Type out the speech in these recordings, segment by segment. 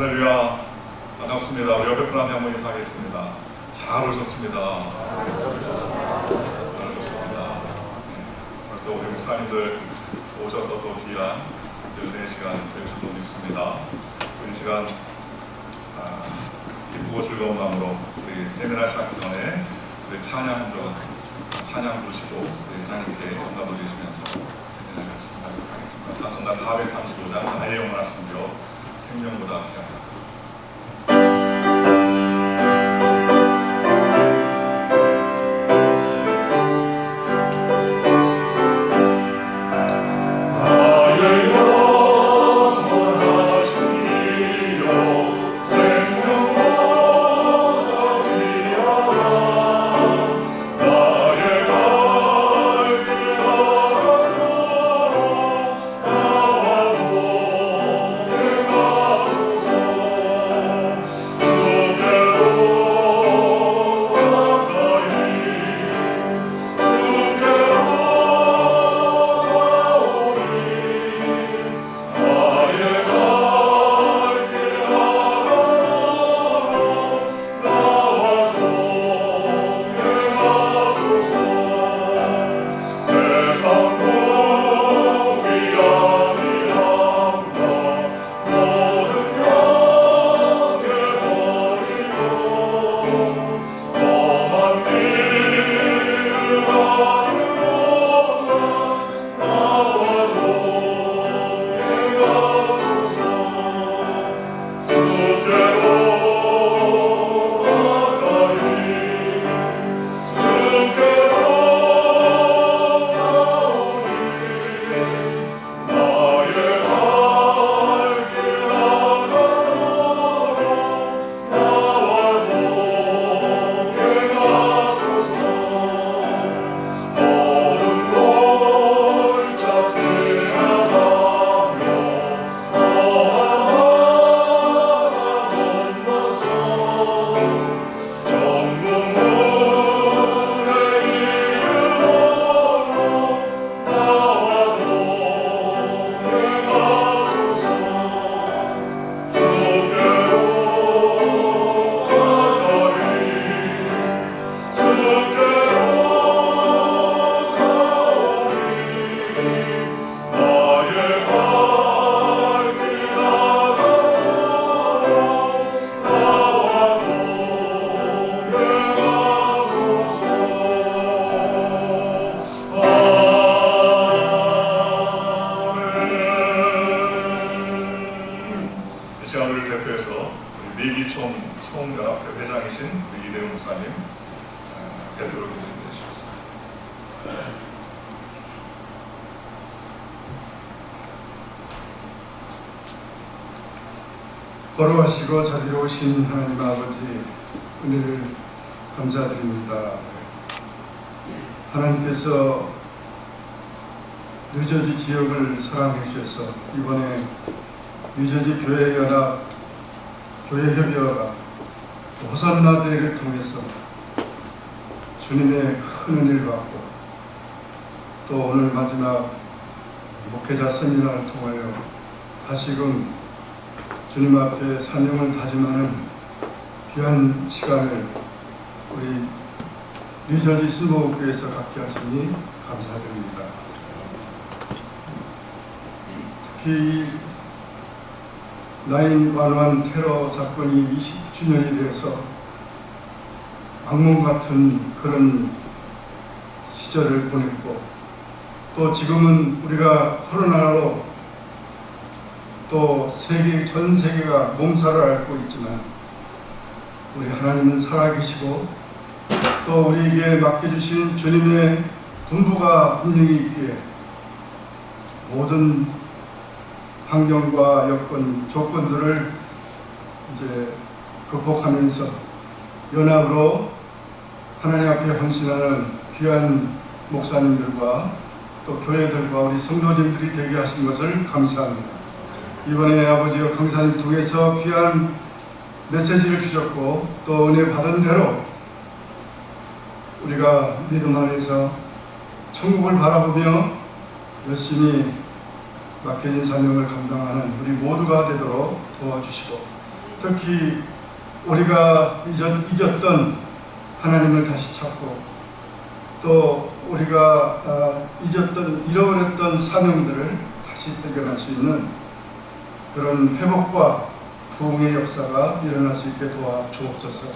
할렐루야. 반갑습니다. 우리 옆에 분한테 한번 인사하겠습니다. 잘 오셨습니다. 잘 오셨습니다. 오늘도 우리 목사님들 오셔서 또 귀한 은혜의 시간 될 줄도 믿습니다. 이 시간 기쁘고 즐거운 마음으로 우리 세미나 시작 전에 우리 찬양 부르시고 우리 하나님께 영광 돌리시면서 세미나를 같이 하도록 하겠습니다. 찬송가 435장 나의 영원하신 교 생명보다 귀하다. 총연합회 회장이신 이대훈 목사님 대표로 기도해 주시겠습니다. 걸어가시고 자비로우신 하나님 아버지 은혜를 감사드립니다. 하나님께서 뉴저지 지역을 사랑해 주셔서 이번에 뉴저지 교회연합 교회협의회가 호산나 대회를 통해서 주님의 큰 은혜를 받고 또 오늘 마지막 목회자 세미나를 통하여 다시금 주님 앞에 사명을 다짐하는 귀한 시간을 우리 뉴저지 순복음교회에서 갖게 하시니 감사드립니다. 특히 9/11 테러 사건이 20주년이 되어서 악몽 같은 그런 시절을 보냈고 또 지금은 우리가 코로나로 또 전 세계가 몸살을 앓고 있지만 우리 하나님은 살아계시고 또 우리에게 맡겨주신 주님의 분부가 분명히 있기에 모든 환경과 여건, 조건들을 이제 극복하면서 연합으로 하나님 앞에 헌신하는 귀한 목사님들과 또 교회들과 우리 성도님들이 되게 하신 것을 감사합니다. 이번에 아버지와 강사님 통해서 귀한 메시지를 주셨고 또 은혜 받은 대로 우리가 믿음 안에서 천국을 바라보며 열심히 맡겨진 사명을 감당하는 우리 모두가 되도록 도와주시고 특히 우리가 잊었던 하나님을 다시 찾고 또 우리가 잃어버렸던 사명들을 다시 발견할 수 있는 그런 회복과 부흥의 역사가 일어날 수 있게 도와 주옵소서.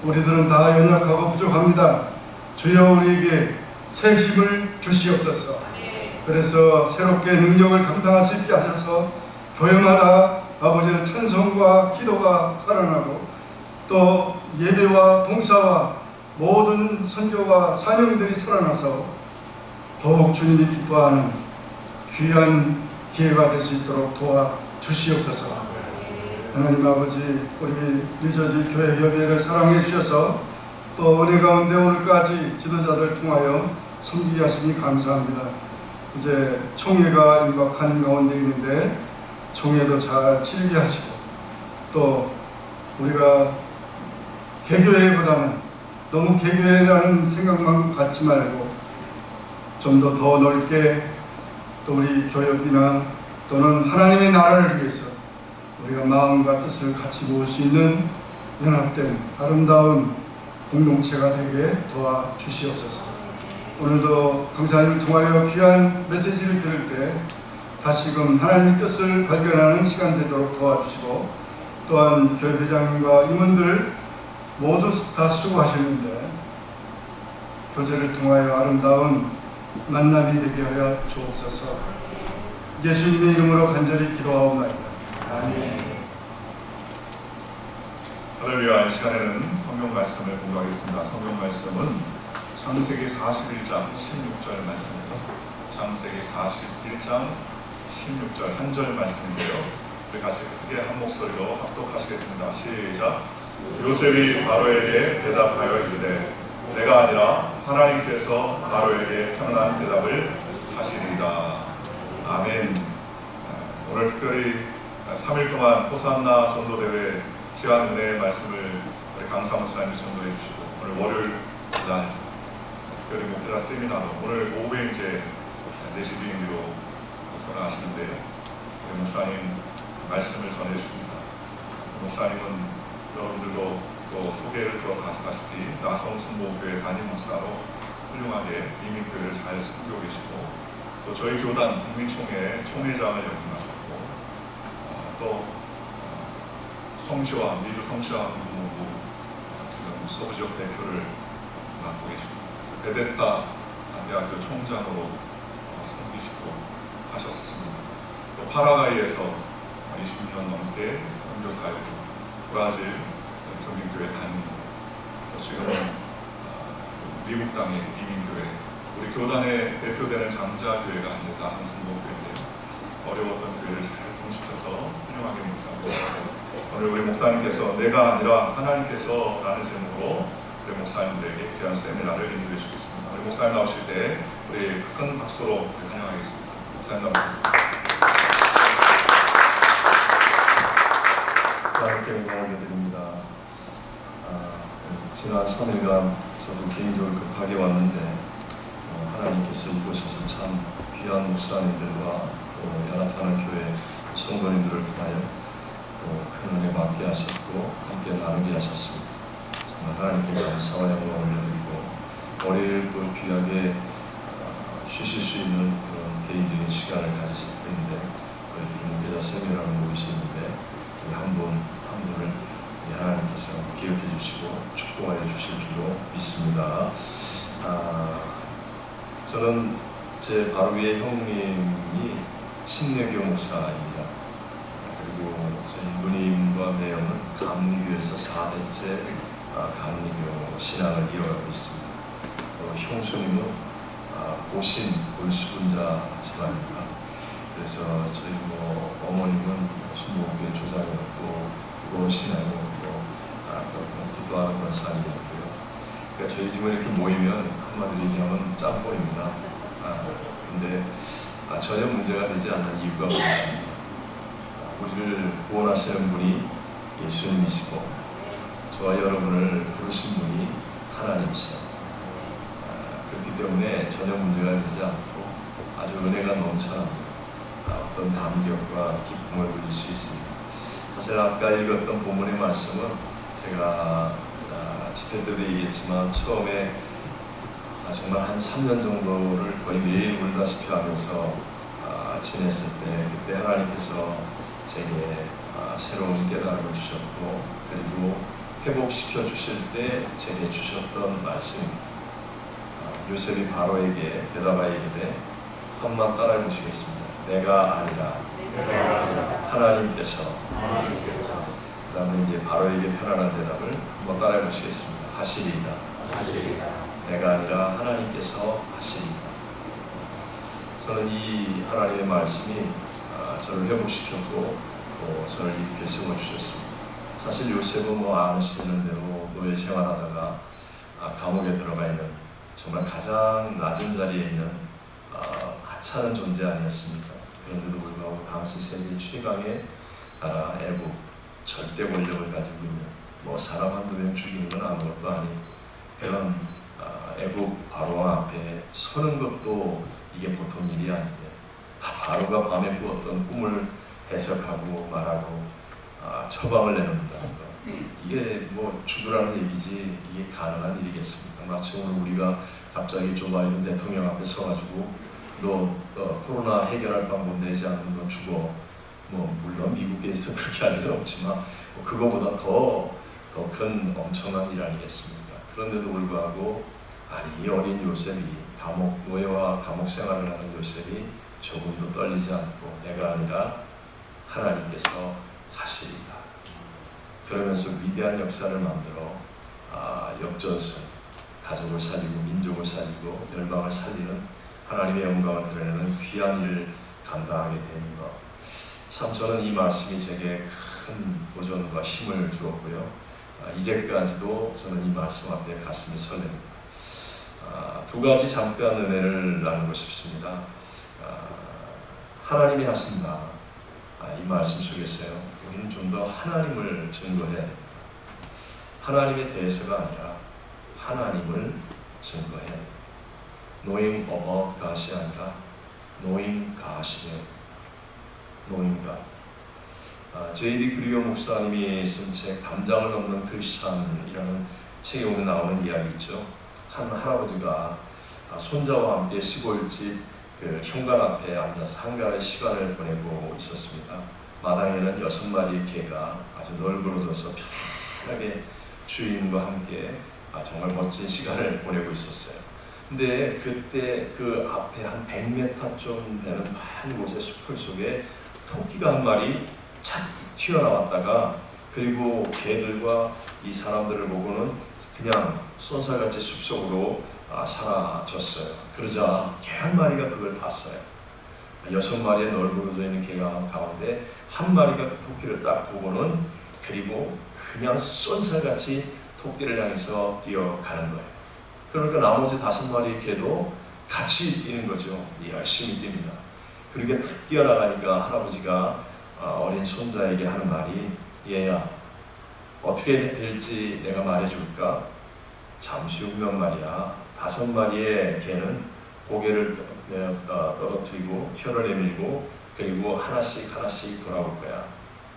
우리들은 다 연약하고 부족합니다. 주여 우리에게 새 힘을 주시옵소서. 그래서 새롭게 능력을 감당할 수 있게 하셔서 교회마다 아버지의 찬송과 기도가 살아나고 또 예배와 봉사와 모든 선교와 사명들이 살아나서 더욱 주님이 기뻐하는 귀한 기회가 될 수 있도록 도와 주시옵소서. 하나님 아버지, 우리 뉴저지 교회 협의회를 사랑해 주셔서 또 은혜 가운데 오늘까지 지도자들 통하여 섬기게 하시니 감사합니다. 이제 총회가 임박하는 가운데 있는데 총회도 잘 치르게 하시고 또 우리가 개교회보다는 너무 개교회라는 생각만 갖지 말고 좀 더 넓게 또 우리 교역이나 또는 하나님의 나라를 위해서 우리가 마음과 뜻을 같이 모을 수 있는 연합된 아름다운 공동체가 되게 도와주시옵소서. 오늘도 강사님을 통하여 귀한 메시지를 들을 때 다시금 하나님의 뜻을 발견하는 시간 되도록 도와주시고 또한 교회 회장님과 임원들 모두 다 수고하셨는데 교제를 통하여 아름다운 만남이 되게 하여 주옵소서. 예수님의 이름으로 간절히 기도하옵나이다. 아멘. 할렐루야. 이 시간에는 성경 말씀을 공부하겠습니다. 성경 말씀은 창세기 41장 16절 말씀입니다. 창세기 41장 16절 한 절 말씀인데요. 우리 같이 크게 한 목소리로 합독하시겠습니다. 시작. 요셉이 바로에게 대답하여 이르되 내가 아니라 하나님께서 바로에게 편안한 대답을 하시리이다. 아멘. 오늘 특별히 3일 동안 호산나 전도대회 귀한 은혜의 말씀을 우리 강사 목사님이 전도해 주시고 오늘 월요일 날 특별히 목회자 세미나도 오늘 오후에 이제 4시 비행기로 돌아가시는데요. 우리 목사님 말씀을 전해 주십니다. 목사님은 여러분들도 또 소개를 들어서 아시다시피 나성 순복교회 담임 목사로 훌륭하게 이민교회를 잘 섬기고 계시고 또 저희 교단 국민총회 총회장을 역임하셨고 또 성시와 미주 성시와 공무부 지금 소부지역 대표를 맡고 계시고 베데스다 대학교 총장으로 섬기시고 하셨습니다. 또 파라과이에서 20년 넘게 선교 사역, 브라질 교민교회 다니고 또 지금은 미국 땅의 이민교회, 우리 교단의 대표되는 장자교회가 이제 나성순복교회인데요. 어려웠던 교회를 잘 통시켜서 훌륭하게 목사하고 있고 오늘 우리 목사님께서 내가 아니라 하나님께서 라는 제목으로 우리 목사님들에게 귀한 세미나를 인도해 주겠습니다. 우리 목사님 나오실 때 우리 큰 박수로 환영하겠습니다. 목사님 나오시겠습니다. 하나님께 영광을 드립니다. 지난 3일간 저도 개인적으로 급하게 왔는데 하나님께서 이곳에서 참 귀한 목사님들과 또 연합하는 교회 성도님들을 통하여 또 큰 은혜 받게 하셨고 함께 나누게 하셨습니다. 정말 하나님께 감사와 영광을 올려드리고 월요일 또 귀하게 쉬실 수 있는 그런 개인적인 시간을 가지실 텐데 또 이렇게 목회자 세미나를 모이시는데 한 분 한 분을 하나님께서 기억해 주시고 축복하여 주실 줄로 믿습니다. 저는 제 바로 위에 형님이 침례교 목사입니다. 그리고 저희 누님과 매형은 감리교에서 4대째 감리교 신앙을 이어가고 있습니다. 또 형수님은 고신 골수분자 집안입니다. 그래서 저희 어머님은 순복교회 조장이었고 뜨거운 신앙이었고 기도하는 그런 삶이었고요. 그러니까 저희 집은 이렇게 모이면 한마디로 얘기하면 짬뽕입니다. 근데 전혀 문제가 되지 않는 이유가 무엇입니까? 우리를 구원하시는 분이 예수님이시고 저와 여러분을 부르신 분이 하나님이시다. 그렇기 때문에 전혀 문제가 되지 않고 아주 은혜가 넘쳐납니다. 어떤 감격과 기쁨을 누릴 수 있습니다. 사실 아까 읽었던 본문의 말씀은 제가 집회 때도 얘기했지만 처음에 정말 한 3년 정도를 거의 매일 울다시피 하면서 지냈을 때 그때 하나님께서 제게 새로운 깨달음을 주셨고 그리고 회복시켜 주실 때 제게 주셨던 말씀입니다. 요셉이 바로에게 대답하여 이르되 한번 따라해 보시겠습니다. 내가 아니라 하나님께서 그 다음에 이제 바로에게 편안한 대답을 한번 따라해 보시겠습니다. 하시리이다. 내가 아니라 하나님께서 하시리이다. 저는 이 하나님의 말씀이 저를 회복시켰고 또 저를 이렇게 세워주셨습니다. 사실 요셉은 아시는 대로 노예 생활하다가 감옥에 들어가 있는 정말 가장 낮은 자리에 있는 하찮은 존재 아니었습니까? 그런데도 불구하고 당시 세계 최강의 나라 애국 절대 권력을 가지고 있는 사람 한두 명 죽이는 건 아무것도 아닌 그런 애국 바로왕 앞에 서는 것도 이게 보통 일이 아닌데 바로가 밤에 꾸었던 꿈을 해석하고 말하고 처방을 내놓는다는 것 이게 죽으라는 얘기지 이게 가능한 일이겠습니까? 마치 오늘 우리가 갑자기 조 바이든 대통령 앞에 서가지고 너 코로나 해결할 방법 내지 않으면 너 죽어. 물론 미국에서 그렇게 할 일은 없지만 그거보다 더 큰 엄청난 일 아니겠습니까? 그런데도 불구하고 이 어린 요셉이 노예와 감옥 생활을 하는 요셉이 조금도 떨리지 않고 내가 아니라 하나님께서 하시리다. 그러면서 위대한 역사를 만들어 역전승, 가족을 살리고 민족을 살리고 열방을 살리는 하나님의 영광을 드러내는 귀한 일을 감당하게 되는 것. 참 저는 이 말씀이 제게 큰 도전과 힘을 주었고요. 이제까지도 저는 이 말씀 앞에 가슴이 설렙니다. 두 가지 잠깐 은혜를 나누고 싶습니다. 하나님이 하신다. 이 말씀 속에서요. 우리는 좀 더 하나님을 증거해야 됩니다. 하나님에 대해서가 아니라 하나님을 증거해야 됩니다. Knowing about God이 아니라 knowing God이에요. knowing God. J.D. 그리오 목사님이 쓴 책 담장을 넘는 크리스찬이라는 책에 보면 나오는 이야기 있죠. 한 할아버지가 손자와 함께 시골집 그 현관 앞에 앉아서 한가의 시간을 보내고 있었습니다. 마당에는 6마리의 개가 아주 널브러져서 편안하게 주인과 함께 정말 멋진 시간을 보내고 있었어요. 근데 그때 그 앞에 한 100m 좀 되는 한 곳의 숲을 속에 토끼가 한 마리 착 튀어나왔다가 그리고 개들과 이 사람들을 보고는 그냥 쏜살같이 숲속으로 사라졌어요. 그러자 개 한 마리가 그걸 봤어요. 6마리의 널브러져 있는 개가 가운데 한 마리가 그 토끼를 딱 보고는 그리고 그냥 쏜살같이 토끼를 향해서 뛰어가는 거예요. 그러니까 나머지 5마리의 개도 같이 뛰는 거죠. 열심히 뜁니다. 그렇게 툭 뛰어나가니까 할아버지가 어린 손자에게 하는 말이 얘야 어떻게 될지 내가 말해줄까? 잠시 후면 말이야 5마리의 개는 고개를 떨어뜨리고 혀를 내밀고 그리고 하나씩 돌아올 거야.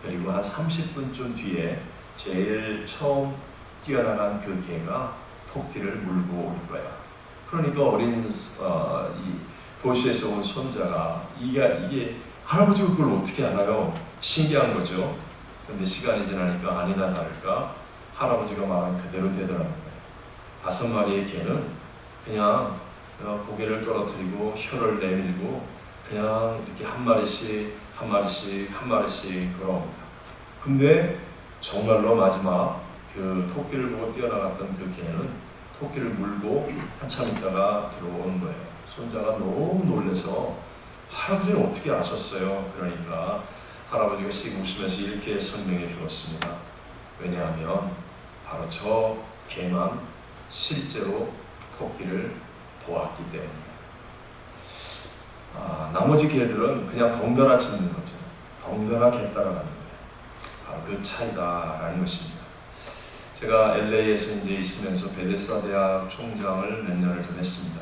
그리고 한 30분쯤 뒤에 제일 처음 뛰어나간 그 개가 토끼를 물고 올 거야. 그러니까 어린 이 도시에서 온 손자가 이게 할아버지가 그걸 어떻게 알아요? 신기한 거죠. 그런데 시간이 지나니까 아니나 다를까 할아버지가 말한 그대로 되더라는 거예요. 5마리의 개는 그냥 고개를 떨어뜨리고 혀를 내밀고 그냥 이렇게 한 마리씩 돌아옵니다. 근데 정말로 마지막 그 토끼를 보고 뛰어나갔던 그 개는 토끼를 물고 한참 있다가 들어오는 거예요. 손자가 너무 놀라서 할아버지는 어떻게 아셨어요? 그러니까 할아버지가 씩 웃으면서 이렇게 설명해 주었습니다. 왜냐하면 바로 저 개만 실제로 토끼를 보았기 때문이에요. 나머지 개들은 그냥 덩달아 짖는 거죠. 덩달아 개 따라가는 거예요. 바로 그 차이다라는 것입니다. 제가 LA에서 이제 있으면서 베데스다 대학 총장을 몇 년을 좀 했습니다.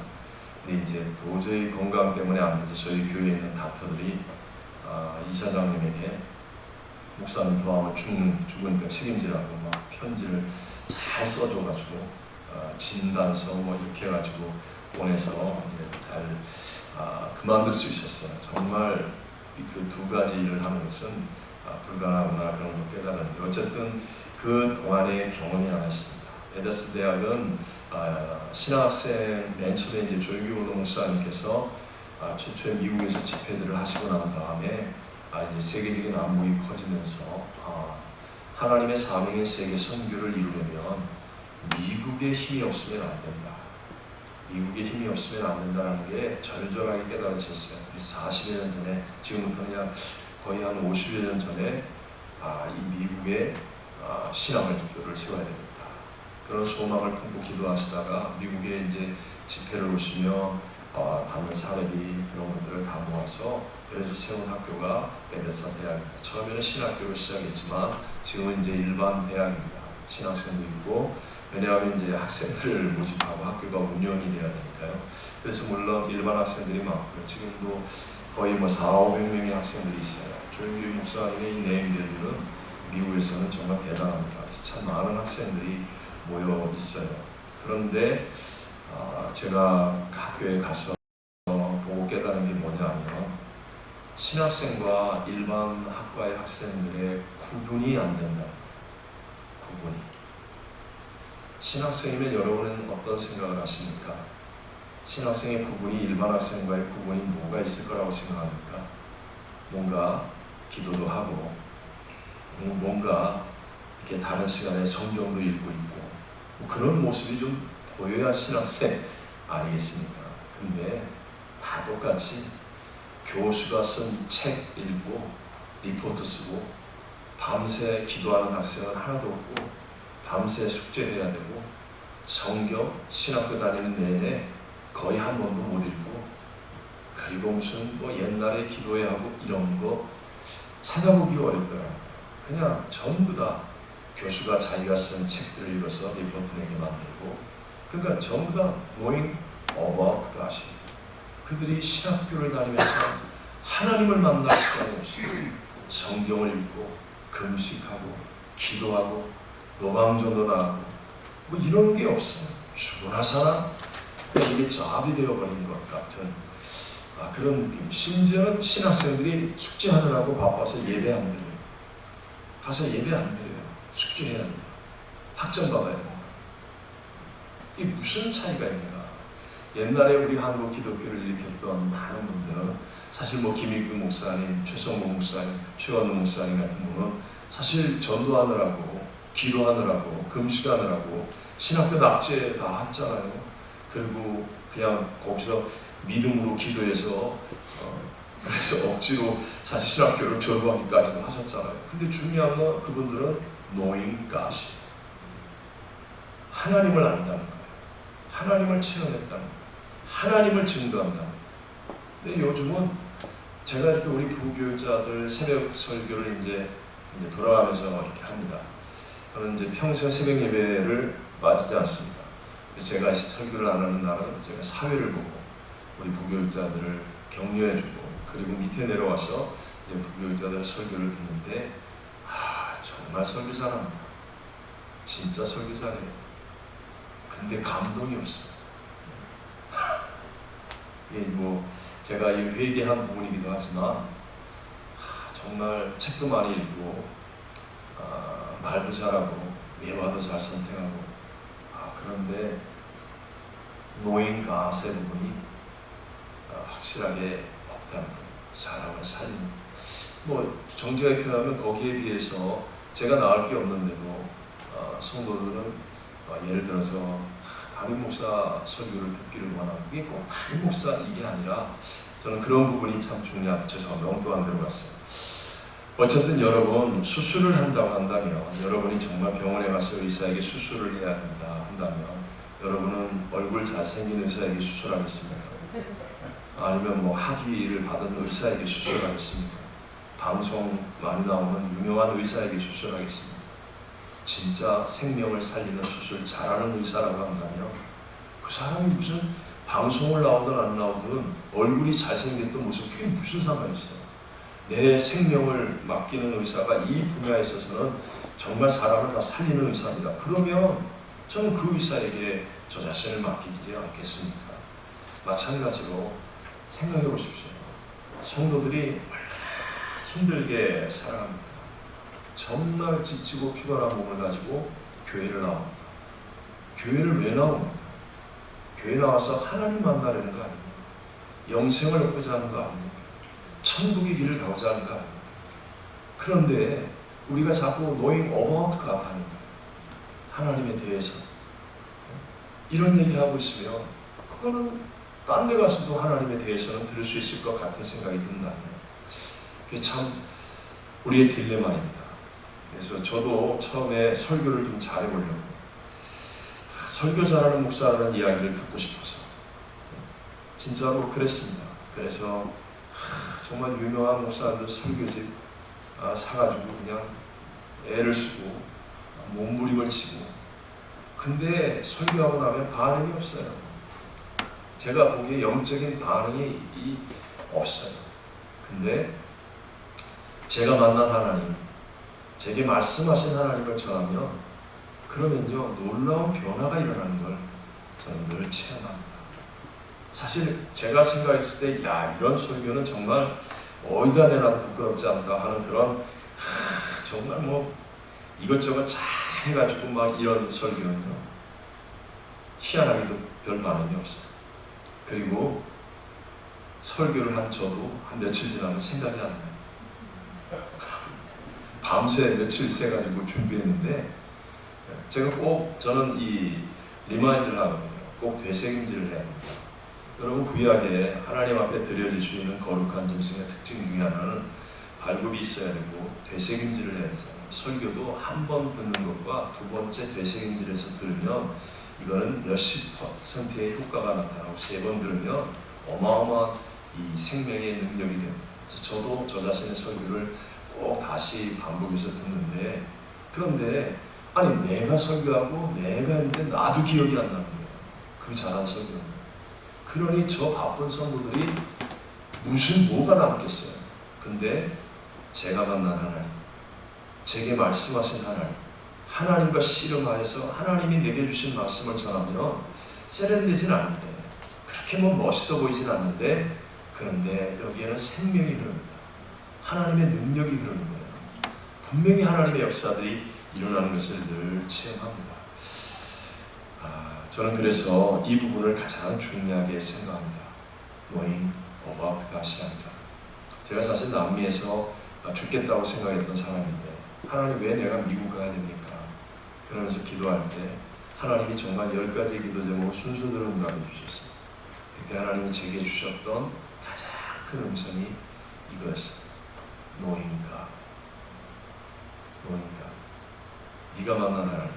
근데 이제 도저히 건강 때문에 안 돼서 저희 교회에 있는 닥터들이 이사장님에게 목사님 도와면 죽으니까 책임지라고 막 편지를 잘 써줘가지고 진단서 뭐 이렇게 해가지고 보내서 이제 잘 그만둘 수 있었어요. 정말 그 두 가지 일을 하는 것은 불가능하구나 그런 걸 깨달았는데 어쨌든 그 동안의 경험이 하나 있습니다. 베데스 대학은 신학생 맨 처음에 이제 조규호 목사님께서 최초에 미국에서 집회들을 하시고 난 다음에 이제 세계적인 안목이 커지면서 하나님의 사명의 세계 선교를 이루려면 미국의 힘이 없으면 안 된다. 미국의 힘이 없으면 안 된다는 게 절절하게 깨달아졌어요. 40여 년 전에, 지금부터 그냥 거의 한 50여 년 전에 이 미국의 신학교를 세워야 됩니다. 그런 소망을 품고 기도하시다가 미국에 이제 집회를 오시며 받는 사례비 그런 것들을 다 모아서 그래서 세운 학교가 베데스다 대학입니다. 처음에는 신학교로 시작했지만 지금은 이제 일반 대학입니다. 신학생도 있고 왜냐하면 이제 학생들을 모집하고 학교가 운영이 돼야 되니까요. 그래서 물론 일반 학생들이 많고요. 지금도 거의 뭐 400~500명의 학생들이 있어요. 조용규 목사님의 이 네임밸류는 미국에서는 정말 대단합니다. 참 많은 학생들이 모여 있어요. 그런데 제가 학교에 가서 보고 깨달은 게 뭐냐면 신학생과 일반 학과의 학생들의 구분이 안 된다. 구분이. 신학생이면 여러분은 어떤 생각을 하십니까? 신학생의 구분이 일반 학생과의 구분이 뭐가 있을 거라고 생각합니까? 뭔가 기도도 하고 뭔가 이렇게 다른 시간에 성경도 읽고 있고 뭐 그런 모습이 좀 보여야 신학생 아니겠습니까? 근데 다 똑같이 교수가 쓴 책 읽고 리포트 쓰고 밤새 기도하는 학생은 하나도 없고 밤새 숙제해야 되고 성경 신학교 다니는 내내 거의 한 번도 못 읽고 그리고 무슨 뭐 옛날에 기도해야 하고 이런 거 찾아보기 어렵더라고요. 그냥 전부 다 교수가 자기가 쓴 책들을 읽어서 리포트 내게 만들고 그러니까 전부 다 knowing about God. 그들이 신학교를 다니면서 하나님을 만날 시간이 없이 성경을 읽고 금식하고 기도하고 노방전도 나가고 뭐 이런 게 없어요. 죽으나 살아 이게 잡이 되어버린 것 같은 그런 느낌. 심지어는 신학생들이 숙제하느라고 바빠서 예배 안 드려요. 가서 예배 안 드려요. 숙제해야 됩니다. 학점 받아야 됩니다. 이게 무슨 차이가 있는가. 옛날에 우리 한국 기독교를 일으켰던 많은 분들은 사실 뭐 김익두 목사님, 최성모 목사님, 최원우 목사님 같은 분은 사실 전도하느라고 기도하느라고 금식하느라고 신학교 낙제 다 했잖아요. 그리고 그냥 거기서 믿음으로 기도해서 그래서 억지로 사실 신학교를 졸업하기까지도 하셨잖아요. 근데 중요한 건 그분들은 knowing God, 하나님을 안다는 거예요. 하나님을 체험했다는 거예요. 하나님을 증거한다는 거예요. 근데 요즘은 제가 이렇게 우리 부교육자들 새벽 설교를 이제 돌아가면서 이렇게 합니다. 저는 이제 평생 새벽 예배를 빠지지 않습니다. 제가 설교를 안 하는 날은 제가 사회를 보고 우리 부교육자들을 격려해주고 그리고 밑에 내려와서 이제 부교육자들 설교를 듣는데 정말 설교 잘합니다. 진짜 설교 잘해요. 근데 감동이 없어요. 이게 뭐 제가 이 회개한 부분이기도 하지만 정말 책도 많이 읽고 말도 잘하고 예화도 잘 선택하고 그런데 knowing God의 부분이 확실하게 없다는 거예요. 사람을 살리는 뭐 정직하게 표현하면 거기에 비해서 제가 나을 게 없는데도 성도들은 예를 들어서 담임 목사 설교를 듣기를 원하고 이게 꼭 담임 목사 이게 아니라 저는 그런 부분이 참 중요하죠. 제가 명도안 들어갔어요. 어쨌든 여러분 수술을 한다고 한다면 여러분이 정말 병원에 가서 의사에게 수술을 해야 된다 한다면 여러분은 얼굴 잘생긴 의사에게 수술하겠습니까? 아니면 뭐 학위를 받은 의사에게 수술하겠습니까? 방송 많이 나오는 유명한 의사에게 수술하겠습니까? 진짜 생명을 살리는 수술 잘하는 의사라고 한다면 그 사람이 무슨 방송을 나오든 안 나오든 얼굴이 잘생겼든 무슨 그게 무슨 상관이 있어요? 내 생명을 맡기는 의사가 이 분야에 있어서는 정말 사람을 다 살리는 의사입니다. 그러면 저는 그 의사에게 저 자신을 맡기지 않겠습니까? 마찬가지로 생각해 보십시오. 성도들이 얼마나 힘들게 살아갑니까? 정말 지치고 피곤한 몸을 가지고 교회를 나옵니다. 교회를 왜 나옵니까? 교회 나와서 하나님 만나려는 거 아닙니까? 영생을 얻고자 하는 거 아닙니까? 천국의 길을 가고자 하는 거 아닙니까? 그런데 우리가 자꾸 knowing about God 하는 거예요. 하나님에 대해서 이런 얘기하고 있으면 그거는 딴 데 가서도 하나님에 대해서는 들을 수 있을 것 같은 생각이 든다면 그게 참 우리의 딜레마입니다. 그래서 저도 처음에 설교를 좀 잘해보려고 설교 잘하는 목사라는 이야기를 듣고 싶어서 진짜로 그랬습니다. 그래서 정말 유명한 목사들 설교집 사가지고 그냥 애를 쓰고 몸부림을 치고 근데 설교하고 나면 반응이 없어요. 제가 보기에 영적인 반응이 없어요. 근데 제가 만난 하나님, 제게 말씀하신 하나님을 전하면 그러면요 놀라운 변화가 일어나는 걸 저는 늘 체험합니다. 사실 제가 생각했을 때 야 이런 설교는 정말 어디다 내놔도 부끄럽지 않다 하는 그런 정말 뭐 이것저것 잘 해가지고 막 이런 설교는요 희한하게도 별 반응이 없어요. 그리고 설교를 한 저도 한 며칠 지나면 생각이 안 나요. 밤새 며칠 새가지고 준비했는데 제가 꼭 저는 이 리마인드를 하거든요. 꼭 되새김질을 해야 합니다. 여러분 구약에 하나님 앞에 드려질 수 있는 거룩한 짐승의 특징 중에 하나는 발굽이 있어야 되고 되새김질을 해야 되잖아요. 설교도 한 번 듣는 것과 두 번째 되새김질에서 들으면 이거는 몇십 %의 효과가 나타나고 세 번 들으면 어마어마한 이 생명의 능력이 됩니다. 그래서 저도 저 자신의 설교를 꼭 다시 반복해서 듣는데 그런데 아니 내가 설교하고 내가 했는데 나도 기억이 안 나는 거예요. 그 잘한 설교는. 그러니 저 바쁜 성도들이 무슨 뭐가 남겠어요. 근데 제가 만난 하나님, 제게 말씀하신 하나님, 하나님과 씨름하여서 하나님이 내게 주신 말씀을 전하면 세련되진 않은데 그렇게 뭐 멋있어 보이진 않는데 그런데 여기에는 생명이 흐릅니다. 하나님의 능력이 흐르는 거예요. 분명히 하나님의 역사들이 일어나는 것을 늘 체험합니다. 저는 그래서 이 부분을 가장 중요하게 생각합니다. knowing about God이 아니라 제가 사실 남미에서 죽겠다고 생각했던 사람인데 하나님 왜 내가 미국 가야 됩니까? 그러면서 기도할 때 하나님이 정말 10가지 기도 제목을 순서대로 응답해 주셨어요. 그때 하나님이 제게 주셨던 가장 큰 음성이 이거였어요. knowing God. knowing God. 네가 만난 하나님,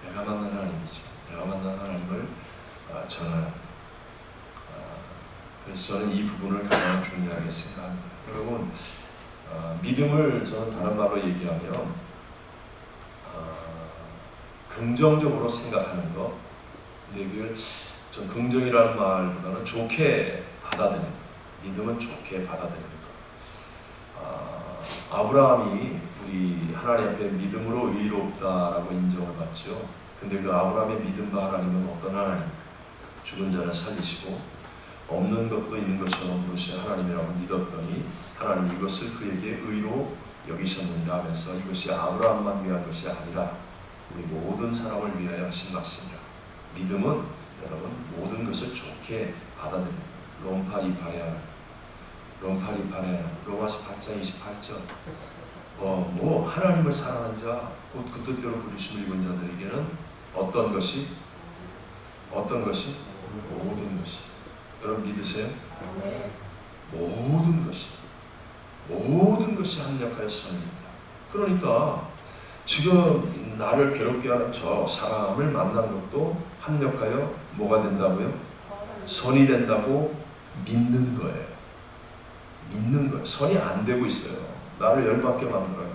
내가 만난 하나님이죠. 내가 만난 하나님을 전하는 그래서 저는 이 부분을 가장 중요하게 생각합니다. 여러분 믿음을 저는 다른 말로 얘기하면 긍정적으로 생각하는 것 근데 그걸 좀 긍정이라는 말보다는 좋게 받아들이는 것 믿음은 좋게 받아들이는 것 아브라함이 우리 하나님 앞에 믿음으로 의롭다라고 인정을 받죠. 근데 그 아브라함의 믿음과 하나님은 어떤 하나님입니까? 죽은 자를 살리시고 없는 것도 있는 것처럼 그것이 하나님이라고 믿었더니 하나님 이것을 그에게 의로 여기셨느니라 하면서 이것이 아브라함만 위한 것이 아니라 우리 모든 사람을 위하여 하신 말씀이라. 믿음은 여러분 모든 것을 좋게 받아들입니다. 롬파리파레아나 로마서 8장 28절 뭐 하나님을 사랑하는 자 곧 그 뜻대로 부르심을 입은 자들에게는 어떤 것이 모든 것이 여러분 믿으세요? 모든 것이 합력하여 선입니다. 그러니까 지금 나를 괴롭게 하는 저 사람을 만난 것도 합력하여 뭐가 된다고요? 선이 된다고 믿는 거예요. 선이 안 되고 있어요. 나를 열받게 만들어요.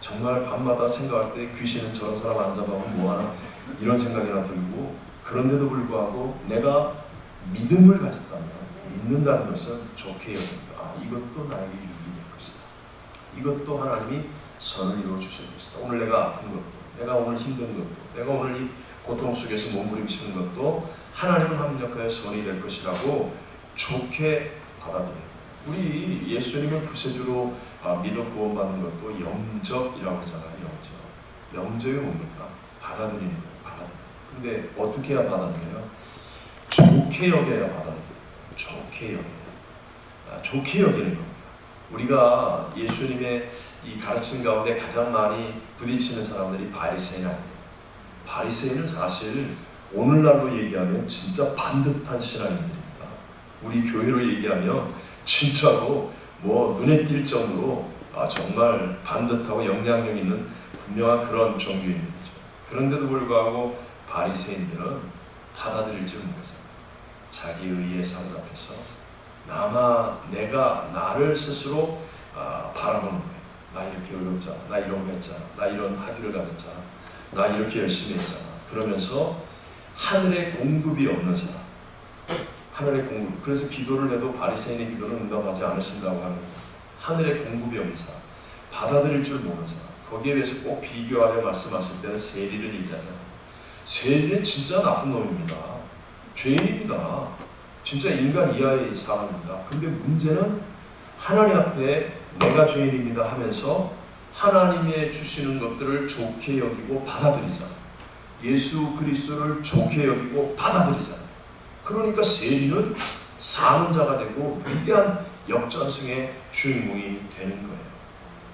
정말 밤마다 생각할 때 귀신은 저런 사람 안 잡아면 뭐하나 이런 생각이나 들고 그런데도 불구하고 내가 믿음을 가졌다면 믿는다는 것은 좋게 여깁니다. 이것도 나에게 유익이 이것도 하나님이 선을 이루어 주실 것이다. 오늘 내가 아픈 것도, 내가 오늘 힘든 것도, 내가 오늘 이 고통 속에서 몸부림치는 것도 하나님은 합력하여 선이 될 것이라고 좋게 받아들여요. 우리 예수님을 구세주로 믿어 구원받는 것도 영접이라고 하잖아요. 영접이 뭡니까? 받아들이는 거예요. 근데 어떻게 해야 받아들여요? 좋게 여겨야 받아들여요. 좋게 여겨요. 좋게 여기는 겁니다. 우리가 예수님의 이 가르침 가운데 가장 많이 부딪히는 사람들이 바리새인 아니에요. 바리새인은 사실 오늘날로 얘기하면 진짜 반듯한 신앙인들입니다. 우리 교회로 얘기하면 진짜로 뭐 눈에 띌 정도로 정말 반듯하고 영향력 있는 분명한 그런 종교인들이죠. 그런데도 불구하고 바리새인들은 받아들일 줄 모르잖아요. 자기 의에 사로잡혀서 내가 나를 스스로 바라보는 거예요. 나 이렇게 어렵잖아. 나 이런 거 했잖아. 나 이런 학위를 가졌잖아. 나 이렇게 열심히 했잖아. 그러면서 하늘의 공급이 없는 사람. 하늘의 공급. 그래서 기도를 해도 바리새인의 기도는 응답하지 않으신다고 하는 거예요. 하늘의 공급이 없는 사람. 받아들일 줄 모르는 사람. 거기에 비해서 꼭 비교하여 말씀하실 때는 세리를 얘기하잖아요. 세리는 진짜 나쁜 놈입니다. 죄인입니다. 진짜 인간 이하의 사람입니다. 근데 문제는 하나님 앞에 내가 죄인입니다 하면서 하나님의 주시는 것들을 좋게 여기고 받아들이잖아요. 예수 그리스도를 좋게 여기고 받아들이잖아요. 그러니까 세리는 사는 자가 되고 위대한 역전승의 주인공이 되는 거예요.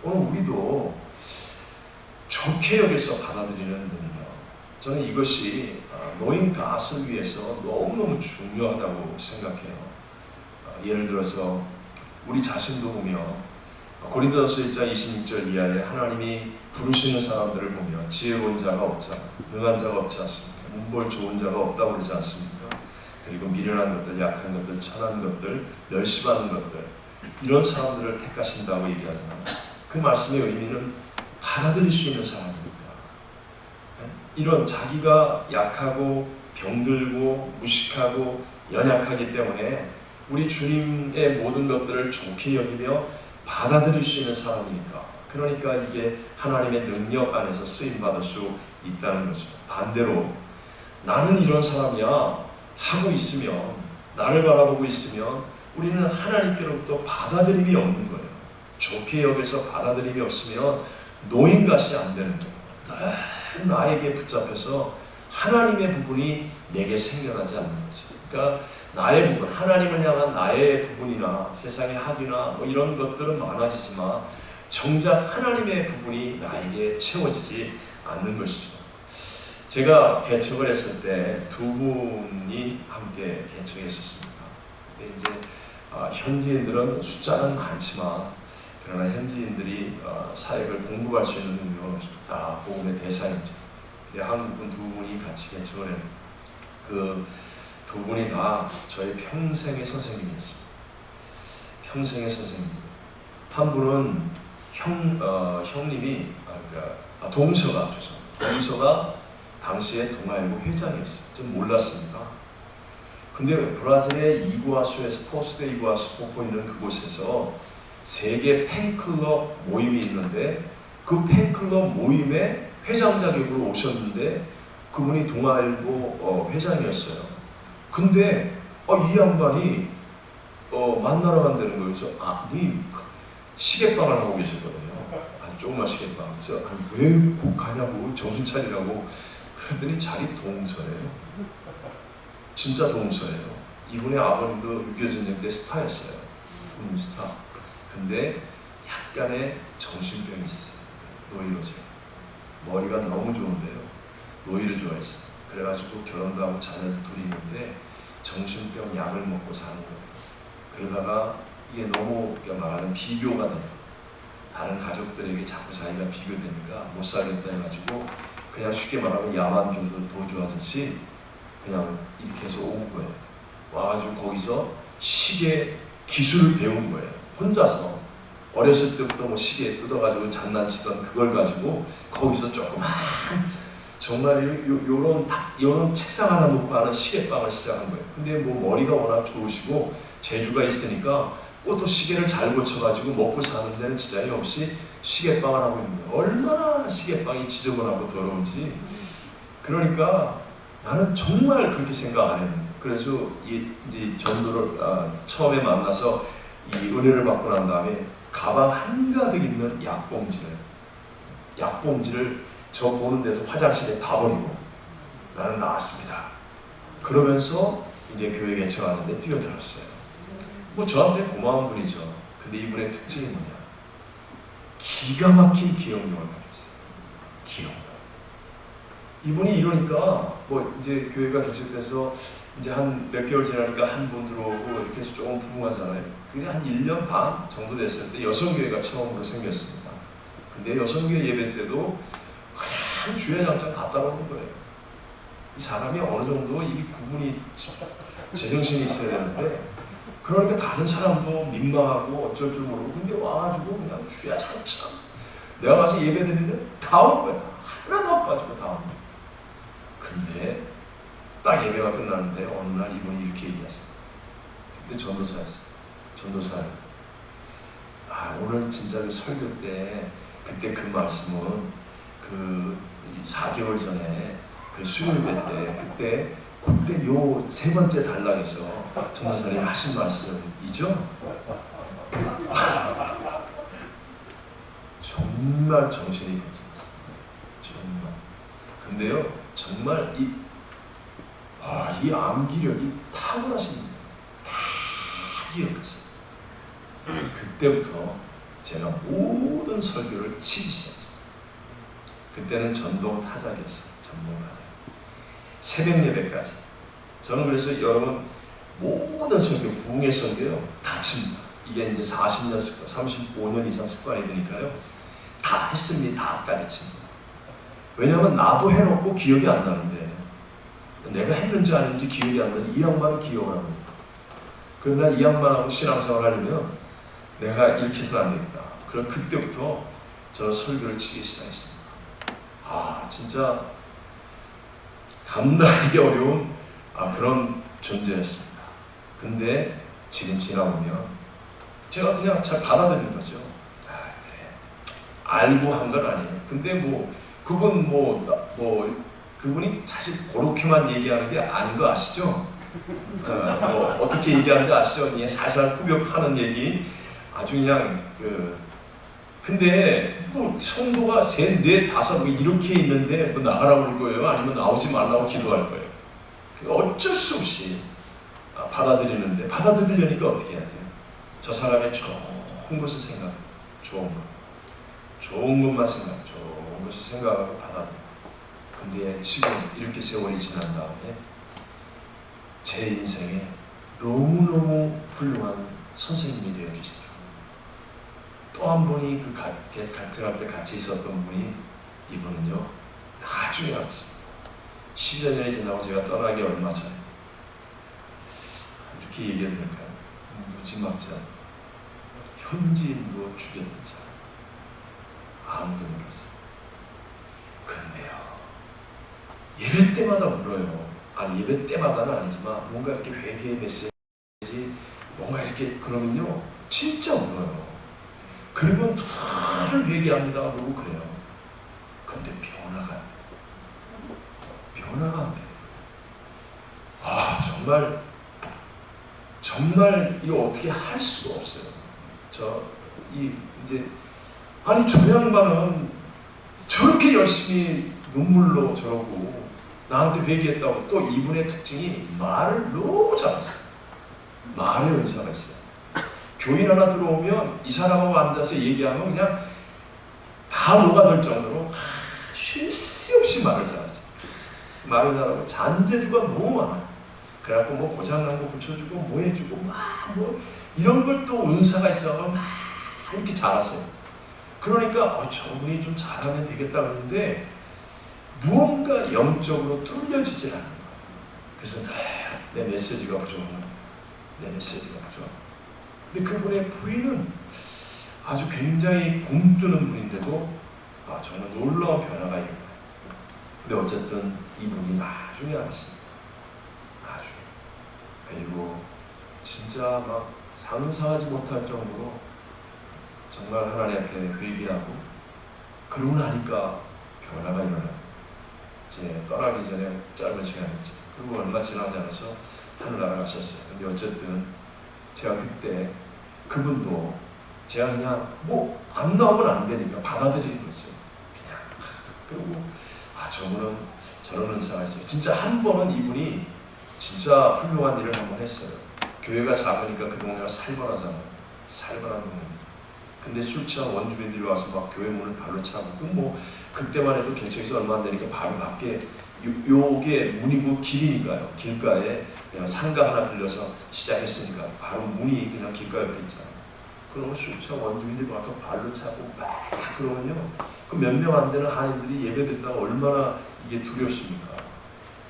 오늘 우리도 좋게 여겨서 받아들이는 능력, 저는 이것이 노인 갓을 위해서 너무너무 중요하다고 생각해요. 예를 들어서 우리 자신도 보며 고린도전서 1장 26절 이하에 하나님이 부르시는 사람들을 보며 지혜로운 자가 없잖아, 능한 자가 없지 않습니까? 문벌 좋은 자가 없다고 그러지 않습니까? 그리고 미련한 것들, 약한 것들, 천한 것들, 멸시받는 것들, 이런 사람들을 택하신다고 얘기하잖아요. 그 말씀의 의미는 받아들일 수 있는 사람입니까? 이런 자기가 약하고 병들고 무식하고 연약하기 때문에 우리 주님의 모든 것들을 좋게 여기며 받아들일 수 있는 사람이니까. 그러니까 이게 하나님의 능력 안에서 쓰임받을 수 있다는 거죠. 반대로 나는 이런 사람이야 하고 있으면, 나를 바라보고 있으면 우리는 하나님께로부터 받아들임이 없는 거예요. 좋게 여겨서 받아들임이 없으면 노인같이 안 되는 거예요. 나에게 붙잡혀서 하나님의 부분이 내게 생겨나지 않는 거죠. 그러니까 나의 부분, 하나님을 향한 나의 부분이나 세상의 학위나 뭐 이런 것들은 많아지지만 정작 하나님의 부분이 나에게 채워지지 않는 것이죠. 제가 개척을 했을 때 두 분이 함께 개척했었습니다. 근데 이제 현지인들은 숫자는 많지만 그러나 현지인들이 사역을 공급할 수 있는 능력은 없습니다. 복음의 대상이죠. 근데 한국분 두 분이 같이 개척을 했는데 그 두 분이 다 저의 평생의 선생님이었습니다. 평생의 선생님. 한 분은 형님이 동서가 당시에 동아일보 회장이었어요. 좀 몰랐습니다. 근데 브라질의 이구아수에서 포스데 이구아수 폭포 있는 그곳에서 세계 팬클럽 모임이 있는데 그 팬클럽 모임에 회장 자격으로 오셨는데 그분이 동아일보 회장이었어요. 근데 이 양반이 만나러 간다는 거예요. 그래서 이 시계방을 하고 계셨거든요. 조그만 시계방. 그래서 왜 꼭 가냐고, 정신 차리라고. 그랬더니 자기 동서예요. 진짜 동서예요. 이분의 아버님도 6.25 전쟁 때 스타였어요. 군인 스타. 근데 약간의 정신병이 있어요. 노이로제. 머리가 너무 좋은데요. 노이를 좋아했어요. 그래가지고 결혼도 하고 자녀도 둘이 있는데 정신병 약을 먹고 사는 거예요. 그러다가 이게 너무 말하는 비교가 돼요. 다른 가족들에게 자꾸 자기가 비교되니까 못 살겠다 해가지고 그냥 쉽게 말하면 야만족을 도주하듯이 그냥 이렇게 해서 온 거예요. 와가지고 거기서 시계 기술을 배운 거예요. 혼자서. 어렸을 때부터 뭐 시계 뜯어가지고 장난치던 그걸 가지고 거기서 조그만 정말 요런 책상 하나 놓고 하는 시계방을 시작한 거예요. 근데 뭐 머리가 워낙 좋으시고 재주가 있으니까 또 시계를 잘 고쳐가지고 먹고 사는 데는 지장이 없이 시계빵을 하고 있는 거예요. 얼마나 시계빵이 지저분하고 더러운지. 그러니까 나는 정말 그렇게 생각 안 했는데, 그래서 이제 전도를 처음에 만나서 이 은혜를 받고 난 다음에 가방 한가득 있는 약봉지를 저 보는 데서 화장실에 다 버리고 나는 나왔습니다. 그러면서 이제 교회 개척하는데 뛰어들었어요. 뭐 저한테 고마운 분이죠. 근데 이분의 특징이 뭐냐? 기가 막힌 기억력을 가지고 있어요. 기억력. 이분이 이러니까 뭐 이제 교회가 개척돼서 이제 한 몇 개월 지나니까 한 분 들어오고 이렇게 해서 조금 부흥하잖아요. 그게 한 1년 반 정도 됐을 때 여성교회가 처음으로 생겼습니다. 근데 여성교회 예배 때도 그냥 주야장창 다 따라오는 거예요. 이 사람이 어느 정도 이 구분이 제정신이 있어야 되는데, 그러니까 다른 사람도 민망하고 어쩔 줄 모르고, 근데 와가지고 그냥 주야장창 내가 가서 예배 드리면 다 오는 거야. 하나도 안 빠지고 다 오는 거야. 근데 딱 예배가 끝났는데 어느 날 이분이 이렇게 얘기하세요. 그때 전도사였어요. 전도사예요. 오늘 진짜 그 설교 때 그때 그 말씀은 그 4개월 전에 그 수요일 때 그때 요 세 번째 단락에서 전도사님이 하신 말씀이죠. 정말 정신이 번쩍했어요. 정말. 근데요, 정말 이 암기력이 탁월하신 분이에요. 다 기억하세요. 그때부터 제가 모든 설교를 치기 시작했어요. 그때는 전동 타작이었어요. 전동 타작. 새벽 예배까지. 저는 그래서 여러분 모든 설교, 부흥의 설교요 다 칩니다. 이게 이제 40년 습관, 35년 이상 습관이 되니까요. 다 했습니다. 다까지 칩니다. 왜냐하면 나도 해놓고 기억이 안 나는데, 내가 했는지 아닌지 기억이 안 나는데 이 양반은 기억을 하고 있다. 그러나 이 양반하고 신앙생활 하려면 내가 이렇게 해서는 안 되겠다. 그럼 그때부터 저는 설교를 치기 시작했습니다. 진짜 감당하기 어려운 그런 존재였습니다. 근데 지금 지나보면 제가 그냥 잘 받아들이는 거죠. 그래. 알고 한 건 아니에요. 근데 그분이 사실 그렇게만 얘기하는 게 아닌 거 아시죠? 어떻게 얘기하는지 아시죠? 그냥 살살 후벼파는 얘기, 아주 그냥 근데 성도가 셋, 넷, 다섯 이렇게 있는데 나가라고 할 거예요? 아니면 나오지 말라고 기도할 거예요? 어쩔 수 없이 받아들이는데, 받아들이려니까 어떻게 해야 돼요? 저 사람의 좋은 것을 생각해요. 좋은 것만 생각해요. 좋은 것을 생각하고 받아들여요. 근데 지금 이렇게 세월이 지난 다음에 제 인생에 너무너무 훌륭한 선생님이 되어 계시더라고요. 또 한 분이 같은 학교 같이 있었던 분이, 이분은요 나중에 알았습니다. 10여 년이 지나고 제가 떠나기 얼마 전에 이렇게 얘기해도 될까요? 무지막지한 현지인도 죽였는 사람, 아무도 몰랐어요. 근데요, 예배 때마다 울어요. 예배 때마다는 아니지만 뭔가 이렇게 회개의 메시지, 뭔가 이렇게 그러면요 진짜 울어요. 그리고 다들 회개합니다 그러고 그래요. 근데 변화가 안 돼요. 정말 이거 어떻게 할 수가 없어요. 저 양반은 저렇게 열심히 눈물로 저러고 나한테 회개했다고. 또 이분의 특징이 말을 너무 잘하세요. 말의 은사가 있어요. 교인 하나 들어오면 이 사람하고 앉아서 얘기하면 그냥 다 녹아들 정도로 쉴 새 없이 말을 잘하세요. 말을 잘하고 잔재주가 너무 많아요. 그래갖고 고장난 거 고쳐주고 해주고 이런 걸 또 은사가 있어서 막 이렇게 잘하세요. 그러니까 저분이 좀 잘하면 되겠다 그러는데 무언가 영적으로 뚫려지질 않는 거예요. 그래서 내 메시지가 부족한 겁니다. 내 메시지가 부족합니다. 근데 그분의 부인은 아주 굉장히 굼뜨는 분인데도 정말 놀라운 변화가 있는 거예요. 근데 어쨌든 이분이 나중에 알았습니다. 나중에. 그리고 진짜 상상하지 못할 정도로 정말 하나님 앞에 회개하고 그러고 나니까 변화가 일어나요. 이제 떠나기 전에 짧은 시간이죠. 그리고 얼마 지나지 않아서 하늘 날아가셨어요. 근데 어쨌든 제가 그때 그분도 제가 그냥 뭐 안 나오면 안 되니까 받아들이는 거죠. 그냥 그리고 저분은 저런 은사가 있어요. 진짜 한 번은 이분이 진짜 훌륭한 일을 한번 했어요. 교회가 작으니까 그 동네가 살벌하잖아요. 살벌한 동네입니다. 근데 술 취한 원주민들이 와서 막 교회 문을 발로 차고 뭐 그때만 해도 개척해서 얼마 안 되니까 바로 밖에 요게 문이고 길이니까요. 길가에 그냥 상가 하나 빌려서 시작했으니까 바로 문이 그냥 길가 옆에 있잖아요. 그러면 술 취한 원주민들이 와서 발로 차고 막 그러면요. 그 몇 명 안 되는 한인들이 예배 드리다가 얼마나 이게 두렵습니까?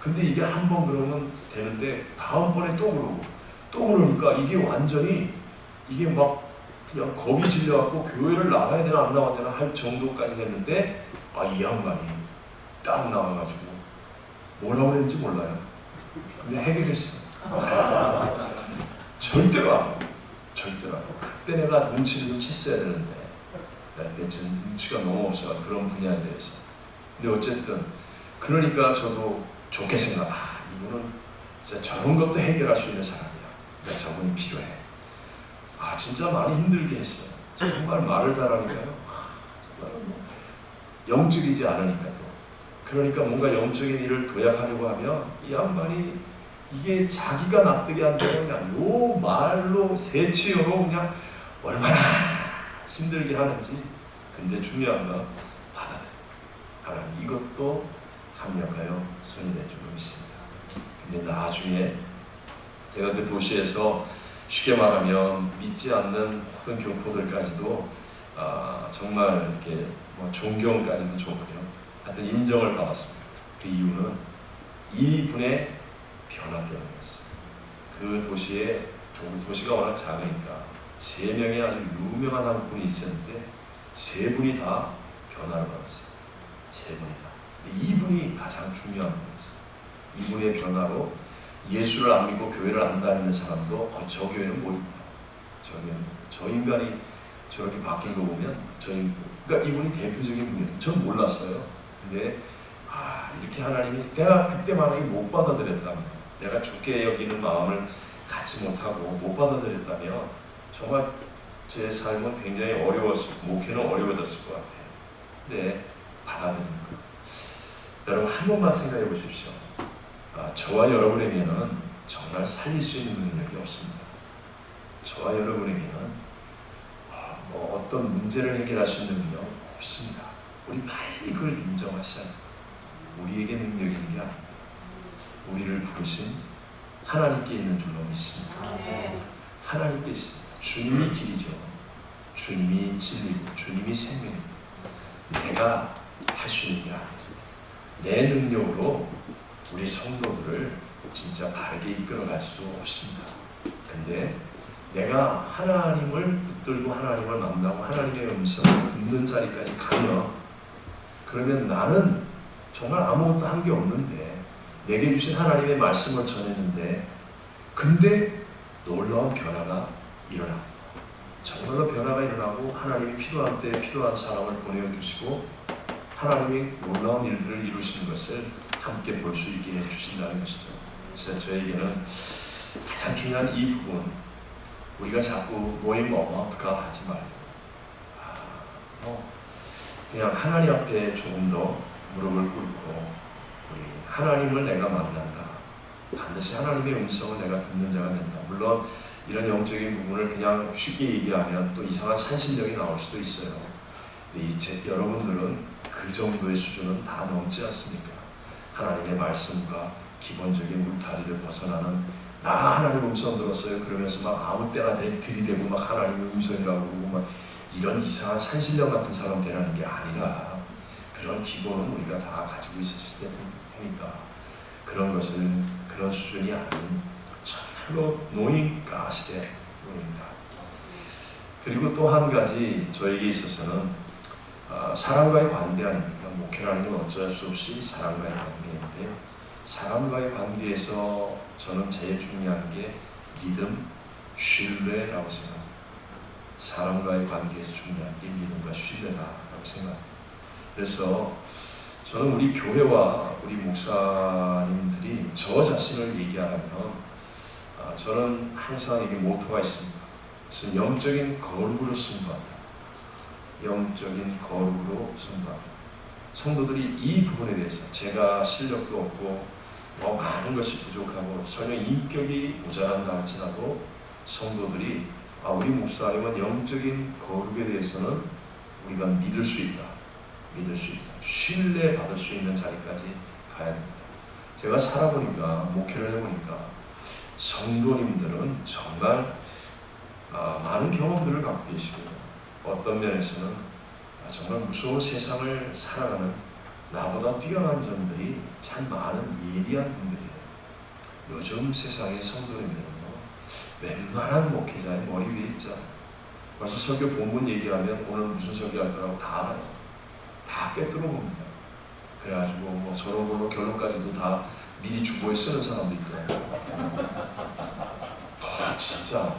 근데 이게 한 번 그러면 되는데 다음번에 또 그러고 또 그러니까 이게 완전히 이게 막 그냥 겁이 질려갖고 교회를 나가야 되나 안 나가야 되나 할 정도까지 됐는데 이 양반이 딱 나와가지고 뭐라고 그랬는지 몰라요. 근데 해결했어요. 절대로 안 해요. 절대로 안 해요. 그때 내가 눈치를 좀 챘어야 되는데 그때 지금 눈치가 너무 없어요. 그런 분야에 대해서. 근데 어쨌든 그러니까 저도 좋게 생각. 이분은 진짜 저런 것도 해결할 수 있는 사람이야. 그러니까 저분이 필요해. 진짜 많이 힘들게 했어요. 정말 말을 잘하니까요. 정말 뭐 영적이지 않으니까 또. 그러니까 뭔가 영적인 일을 도약하려고 하면 이 양반이 이게 자기가 납득이 안 되고 그냥 요 말로 세치어로 그냥 얼마나 힘들게 하는지. 근데 중요한 건 받아들여. 하나님 이것도 합력하여 손이 될 줄로 믿습니다. 근데 나중에 제가 그 도시에서 쉽게 말하면 믿지 않는 모든 교포들까지도 정말 이렇게 뭐 존경까지도 좋고요. 하여튼 인정을 받았습니다. 그 이유는 이분의 변화 때문이었어요. 그 도시에 도시가 워낙 작으니까 3명의 아주 유명한 한 분이 있었는데 3분이 다 변화를 받았어요. 3분이 다. 이분이 가장 중요한 분이었어요. 이분의 변화로 예수를 안 믿고 교회를 안 다니는 사람도 저 교회는 뭐 있다. 저 인간이 저렇게 바뀐 거 보면 그러니까 이분이 대표적인 분이었어요. 전 몰랐어요. 근데 이렇게 하나님이 내가 그때 만약에 못 받아들였다면 내가 좋게 여기는 마음을 갖지 못하고 못 받아들였다면 정말 제 삶은 굉장히 어려웠을 목회는 어려워졌을 것 같아요. 근데 받아들인 거. 여러분 한 번만 생각해 보십시오. 저와 여러분에게는 정말 살릴 수 있는 능력이 없습니다. 저와 여러분에게는 뭐 어떤 문제를 해결할 수 있는 능력 없습니다. 우리 빨리 그걸 인정하셔야 합니다. 우리에게 능력이 있는 게 아닙니다. 우리를 부르신 하나님께 있는 줄로 믿습니다. 하나님께 있습니다. 주님이 길이죠. 주님이 진리고 주님이 생명입니다. 내가 할 수 있는 게 아닙니다. 내 능력으로 우리 성도들을 진짜 바르게 이끌어갈 수 없습니다. 근데 내가 하나님을 붙들고 하나님을 만나고 하나님의 음성을 듣는 자리까지 가면 그러면 나는 정말 아무것도 한 게 없는데 내게 주신 하나님의 말씀을 전했는데 근데 놀라운 변화가 일어납니다. 정말로 변화가 일어나고 하나님이 필요한 때에 필요한 사람을 보내주시고 하나님이 놀라운 일들을 이루시는 것을 함께 볼 수 있게 해주신다는 것이죠. 그래서 저에게는 가장 중요한 이 부분 우리가 자꾸 모임 어바웃가 하지 말고 그냥 하나님 앞에 조금 더 무릎을 꿇고 하나님을 내가 만난다. 반드시 하나님의 음성을 내가 듣는 자가 된다. 물론 이런 영적인 부분을 그냥 쉽게 얘기하면 또 이상한 산신령이 나올 수도 있어요. 근데 여러분들은 그 정도의 수준은 다 넘지 않습니까? 하나님의 말씀과 기본적인 울타리를 벗어나는 나 하나님 음성 들었어요 그러면서 막 아무 때나 들이대고 막 하나님의 음성이라고 그러고 막 이런 이상한 산신령 같은 사람 되라는 게 아니라 그런 기본은 우리가 다 가지고 있었을 테니까 그런 것은 그런 수준이 아닌 정말로 노인가 시대 노인가. 그리고 또 한 가지 저에게 있어서는 사람과의 관계 아닙니까? 목회라는 건 어쩔 수 없이 사람과의 관계인데 사람과의 관계에서 저는 제일 중요한 게 믿음 신뢰라고 생각합니다. 사람과의 관계에서 중요한 게 믿음과 신뢰다라고 생각합니다. 그래서 저는 우리 교회와 우리 목사님들이 저 자신을 얘기하면 저는 항상 이게 모토가 있습니다. 그래서 영적인 거룩으로 승부한다. 영적인 거룩으로 승부한다. 성도들이 이 부분에 대해서 제가 실력도 없고 많은 것이 부족하고 전혀 인격이 모자란다 할지라도 성도들이 우리 목사님은 영적인 거룩에 대해서는 우리가 믿을 수 있다. 신뢰받을 수 있는 자리까지 가야 됩니다. 제가 살아보니까, 목회를 해보니까 성도님들은 정말 많은 경험들을 갖고 계시고 어떤 면에서는 정말 무서운 세상을 살아가는 나보다 뛰어난 점들이 참 많은 예리한 분들이에요. 요즘 세상의 성도님들은 웬만한 목회자의 머리 위에 있잖아요. 벌써 설교 본문 얘기하면 오늘 무슨 설교할 거라고 다 알아요. 다 꿰뚫어 봅니다. 그래가지고 서로 보고 결론까지도 다 미리 주보에 쓰는 사람도 있더라고요. 진짜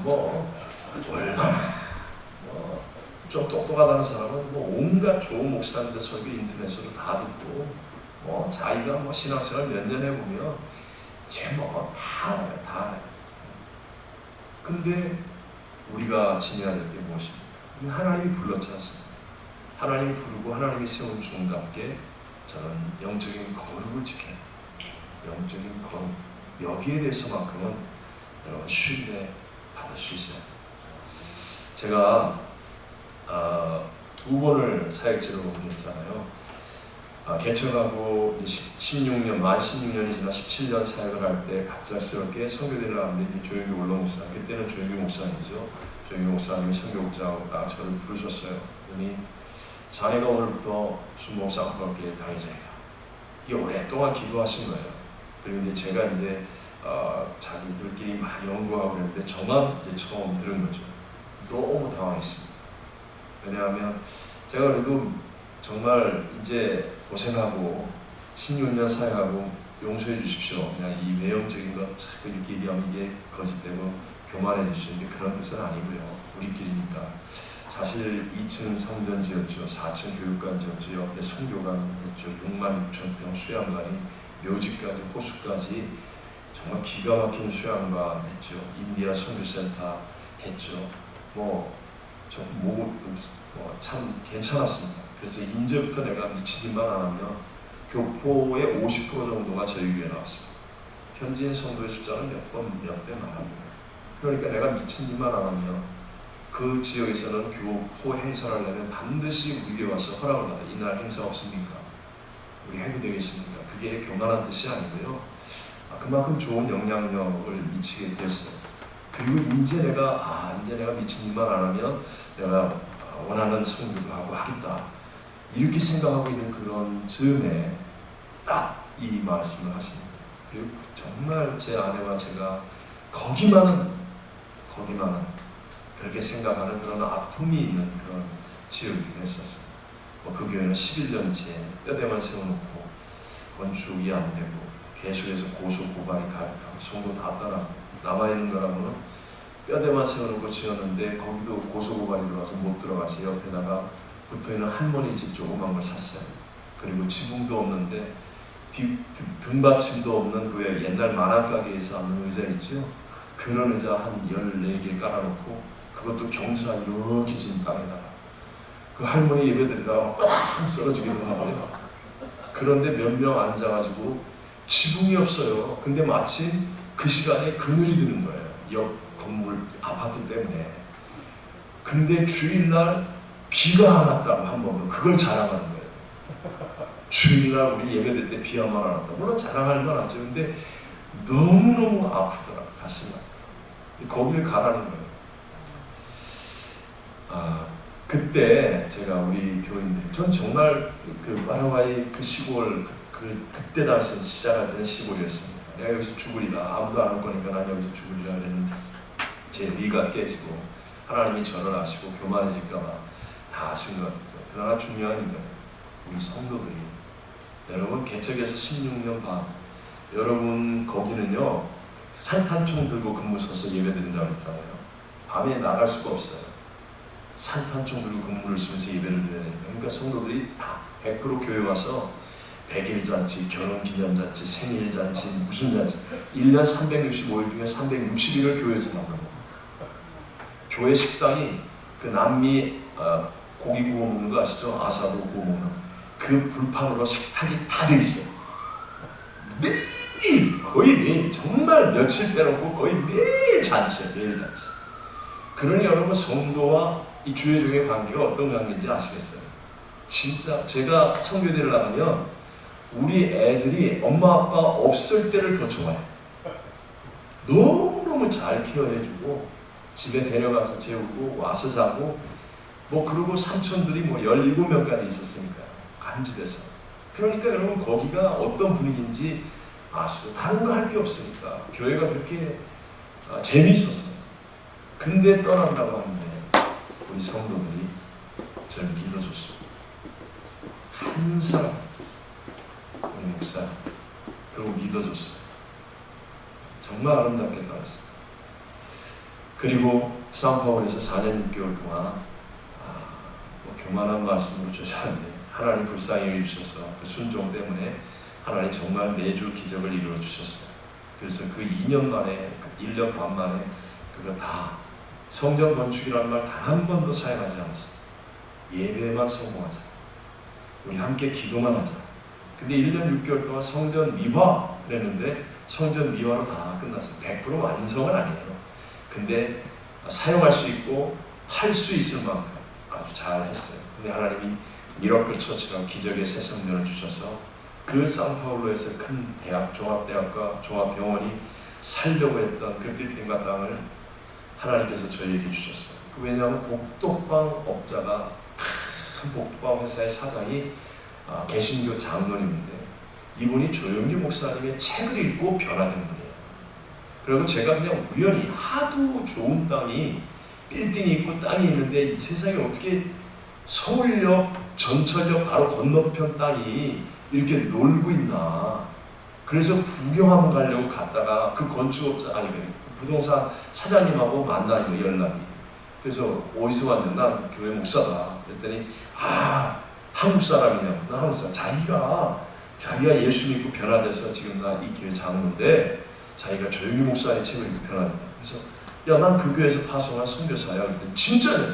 얼마나 좀 똑똑하다는 사람은 온갖 좋은 목사님들 설교 인터넷으로 다 듣고 자기가 신앙생활 몇 년 해보면 제목 다 알아요. 근데 우리가 지녀야 될 게 무엇입니까? 하나님이 불렀지 않습니까? 하나님이 부르고 하나님이 세운 종답게 저는 영적인 거룩을 지켜야 합니다. 영적인 거룩, 여기에 대해서만큼은 여러분 신뢰 받을 수 있어요. 제가 2번을 사역지로 옮겼잖아요. 개척하고 16년, 만 16년이 지나 17년 사역을 할 때 갑작스럽게 선교대를 하는데 조영규 원로 목사, 그때는 조영규 목사님이죠. 조영규 목사님이 선교국장하고 딱 저를 부르셨어요. 그러니 자네가 오늘부터 순복상학교에 다니자니까. 이게 오랫동안 기도하신 거예요. 그리고 이제 제가 자기들끼리 많이 연구하고 그랬는데 저만 처음 들은 거죠. 너무 당황했습니다. 왜냐하면 제가 그래도 정말 이제 고생하고 16년 사역하고 용서해 주십시오. 그냥 이 외형적인 것 자꾸 이렇게 얘기하면 이게 거짓되고 교만해 주시는 게 그런 뜻은 아니고요. 우리끼리니까. 사실 2층 성전 지었죠. 4층 교육관 지었죠. 옆에 성교관 했죠. 6만 6천 평 수양관이 묘지까지 호수까지 정말 기가 막힌 수양관 했죠. 인디아 선교센터 했죠. 참 괜찮았습니다. 그래서 이제부터 내가 미친 짓만 안 하면 교포의 50% 정도가 저희 교회에 나왔습니다. 현지인 성도의 숫자는 몇 배 많았고요. 그러니까 내가 미친 짓만 안 하면 그 지역에서는 교포 행사를 하려면 반드시 우리 교회 와서 허락을 받아요. 이날 행사 없습니까? 우리 해도 되겠습니까? 그게 교만한 뜻이 아니고요. 그만큼 좋은 영향력을 미치게 됐어요. 그리고 이제 내가 미친 짓만 안 하면 내가 원하는 성교도 하고 하겠다. 이렇게 생각하고 있는 그런 즈음에 딱 이 말씀을 하십니다. 그리고 정말 제 아내와 제가 거기만은 그렇게 생각하는 그런 아픔이 있는 그런 지역이 됐었어요. 그 교회는 11년째 뼈대만 세워놓고 건축이 안 되고 계속해서 고소 고발이 가득하고 성도 다 떠나고 남아있는 거라고는 뼈대만 세워놓고 지었는데 거기도 고소 고발이 들어와서 못 들어가서 옆에다가 붙어있는 할머니 집 조그만 걸 샀어요. 그리고 지붕도 없는데 등받침도 없는 그 옛날 만화가게에서 하는 의자 있죠? 그런 의자 한 14개 깔아놓고 그것도 경사 이렇게 진 땅에다가 그 할머니 예배드리다가 꽉 쓰러지기도 하고요. 그런데 몇 명 앉아가지고 지붕이 없어요. 근데 마침 그 시간에 그늘이 드는 거예요. 옆 건물 아파트 때문에. 근데 주일날 비가 안 왔다고 한 번도 그걸 자랑하는 거예요. 주일날 우리 예배될 때 비 한 번 안 왔다. 물론 자랑할 만하죠. 근데 너무너무 아프더라. 가슴이 아프더라. 거기를 가라는 거예요. 그때 제가 우리 교인들, 전 정말 그 파라과이 그 시골 그때 당시 시작할 때는 시골이었습니다. 내가 여기서 죽으리라. 아무도 안 올 거니까 난 여기서 죽으리라 그랬는데 제 리가 깨지고 하나님이 저를 아시고 교만해질까봐 다 아신 것 같아요. 그러나 중요한 건 우리 성도들이 여러분 개척에서 16년 반 여러분 거기는요 산탄총 들고 근무 서서 예배 드린다고 했잖아요. 밤에 나갈 수가 없어요. 산탄총 들고 근무를 쓰면서 예배를 드려야 되니까. 그러니까 성도들이 다 100% 교회 와서 100일 잔치, 결혼 기념 잔치, 생일 잔치, 무슨 잔치 1년 365일 중에 360일을 교회에서 먹는 거예요. 교회 식당이 그 남미 고기 구워 먹는 거 아시죠? 아사도 구워 먹는 그 불판으로 식탁이 다 돼 있어요. 매일 거의 매일 정말 며칠 빼놓고 거의 매일 잔치예요. 매일 잔치. 그러니 여러분 성도와 이 주의종의 관계가 어떤 관계인지 아시겠어요? 진짜 제가 선교대를 나가면 우리 애들이 엄마 아빠 없을 때를 더 좋아해. 너무너무 잘 케어해주고 집에 데려가서 재우고 와서 자고 뭐 그리고 삼촌들이 뭐 17명까지 있었으니까요. 간 집에서. 그러니까 여러분 거기가 어떤 분위기인지 아시죠? 다른 거 할 게 없으니까 교회가 그렇게 재미있었어요. 근데 떠난다고 하는데 우리 성도들이 저를 믿어줬어요. 한 사람 우리 목사 그리고 믿어줬어요. 정말 아름답게 떠났어요. 그리고 사우파울에서 4년 6개월 동안 뭐 교만한 말씀으로 죄송한데 하나님 불쌍히 여겨주셔서 그 순종 때문에 하나님 정말 매주 기적을 이루어 주셨어요. 그래서 그 2년 만에, 그 1년 반 만에 그거 다 성전 건축이라는 말 단 한 번도 사용하지 않았어요. 예배만 성공하자. 우리 함께 기도만 하자. 근데 1년 6개월 동안 성전 미화 그랬는데 성전 미화로 다 끝났어요. 100% 완성은 아니에요. 근데 사용할 수 있고 팔 수 있을 만큼 아주 잘 했어요. 근데 하나님이 미러클 처치랑 기적의 새 성전을 주셔서 그 상파울로에서 큰 대학, 종합대학과 종합병원이 살려고 했던 그 빌딩과 땅을 하나님께서 저희에게 주셨어요. 왜냐하면 복덕방 업자가 큰 복덕방 회사의 사장이 개신교 장로님인데 이분이 조영기 목사님의 책을 읽고 변화된 분이에요. 그리고 제가 그냥 우연히 하도 좋은 땅이 빌딩이 있고 땅이 있는데 이 세상에 어떻게 서울역 전철역 바로 건너편 땅이 이렇게 놀고 있나. 그래서 구경하면 가려고 갔다가 그 건축업자 아니 부동산 사장님하고 만나는 거 연락이. 그래서 어디서 왔냐? 난 교회 목사다. 그랬더니 한국 사람이냐고. 나 한국 사람. 자기가 예수 믿고 변화돼서 지금 나 이 교회 장로인데 자기가 조용히 목사의 책을 읽고 변화된다. 그래서 야, 난 그 교회에서 파송한 선교사야. 그랬더니 진짜네.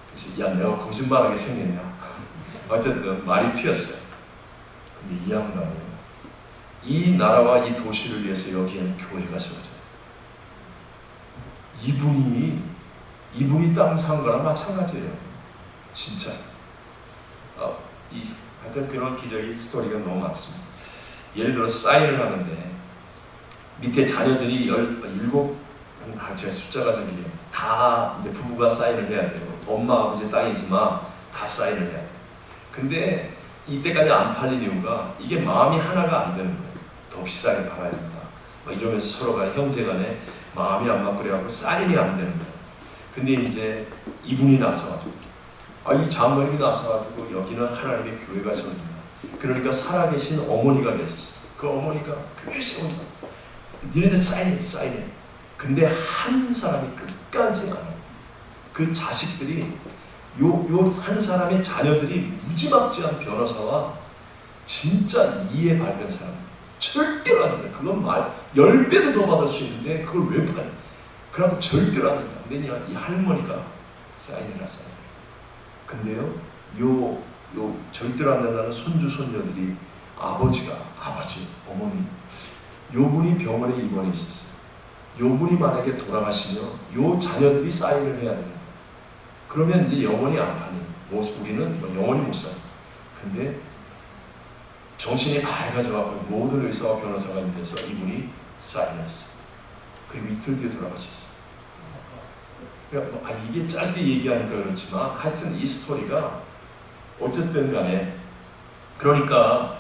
그래서 야, 내가 거짓말하게 생겼냐. 어쨌든 말이 튀었어요. 근데 이 양반이 이 나라와 이 도시를 위해서 여기에는 교회가 세워져요. 이분이 땅 산 거랑 마찬가지예요. 진짜. 하여튼 그런 기적의 스토리가 너무 많습니다. 예를 들어 사인을 하는데 밑에 자녀들이 17, 제가 숫자가 생기네요. 다 이제 부부가 사인을 해야 돼요. 엄마 아버지 땅이지만 다 사인을 해야 돼요. 근데 이때까지 안 팔린 이유가 이게 마음이 하나가 안 되는 거예요. 더 비싸게 팔아야 된다. 막 이러면서 서로가 형제간에 마음이 안 맞고 그래갖고 사인이 안 되는 거예요. 근데 이제 이분이 나서가지고 이 장로님이 나서가지고 여기는 하나님의 교회가 세워진다. 그러니까 살아계신 어머니가 계셨어요. 그 어머니가 교회 세운다. 니네들 사인해. 근데 한 사람이 끝까지 안 해요. 그 자식들이 요 한 사람의 자녀들이 무지막지한 변호사와 진짜 이해 밝은 사람 절대로 안 된다. 그건 10배도 더 받을 수 있는데 그걸 왜 파냐. 그러면 절대로 안 된다. 근데 이 할머니가 사인이나 사인. 근데요 요 절대로 안 된다는 손주 손녀들이 아버지 어머니 요분이 병원에 입원해 있었어요. 요분이 만약에 돌아가시면 요 자녀들이 사인을 해야 됩니다. 그러면 이제 영원히 안 팔린 우리는 영원히 못 살아요. 근데 정신이 밝아져가지고 모든 의사와 변호사가 있는데서 이분이 사인을 했어요. 그리고 이틀 뒤에 돌아가셨어요. 그러니까 이게 짧게 얘기하니까 그렇지만 하여튼 이 스토리가 어쨌든 간에 그러니까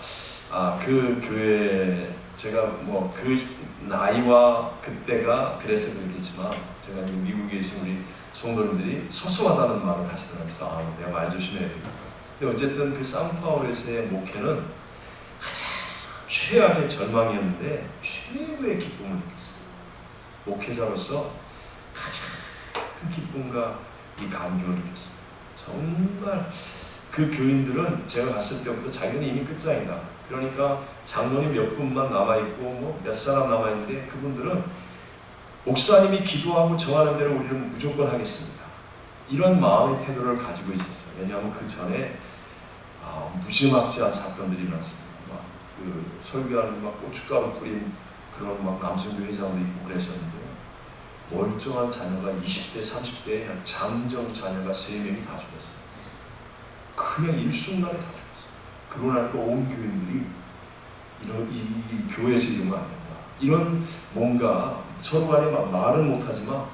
그 교회 제가 뭐 그 나이와 그때가 그래서 그렇겠지만 제가 미국에 계신 우리 성도님들이 소소하다는 말을 하시더라고요. 그래서 내가 말 조심해야 되겠다. 근데 어쨌든 그 상파울에서의 목회는 가장 최악의 절망이었는데 최고의 기쁨을 느꼈어요. 목회자로서 가장 큰 기쁨과 이 감격을 느꼈습니다. 정말 그 교인들은 제가 갔을 때부터 자기는 이미 끝장이다. 그러니까 장로이 몇 분만 남아있고 뭐 몇 사람 남아있는데 그분들은 목사님이 기도하고 정하는 대로 우리는 무조건 하겠습니다. 이런 마음의 태도를 가지고 있었어요. 왜냐하면 그 전에 무지막지한 사건들이 일어났습니다. 막 그 설교하는 막 고춧가루 뿌린 그런 막 남성교 회장도 있고 그랬었는데 멀쩡한 자녀가 20대, 30대에 잠정 자녀가 3명이 다 죽었어요. 그냥 일순간에 다 죽었어요. 그러고 나니까 온 교인들이 이 교회에서 이러면 안 된다. 이런 뭔가 서로 간에 막 말은 못하지만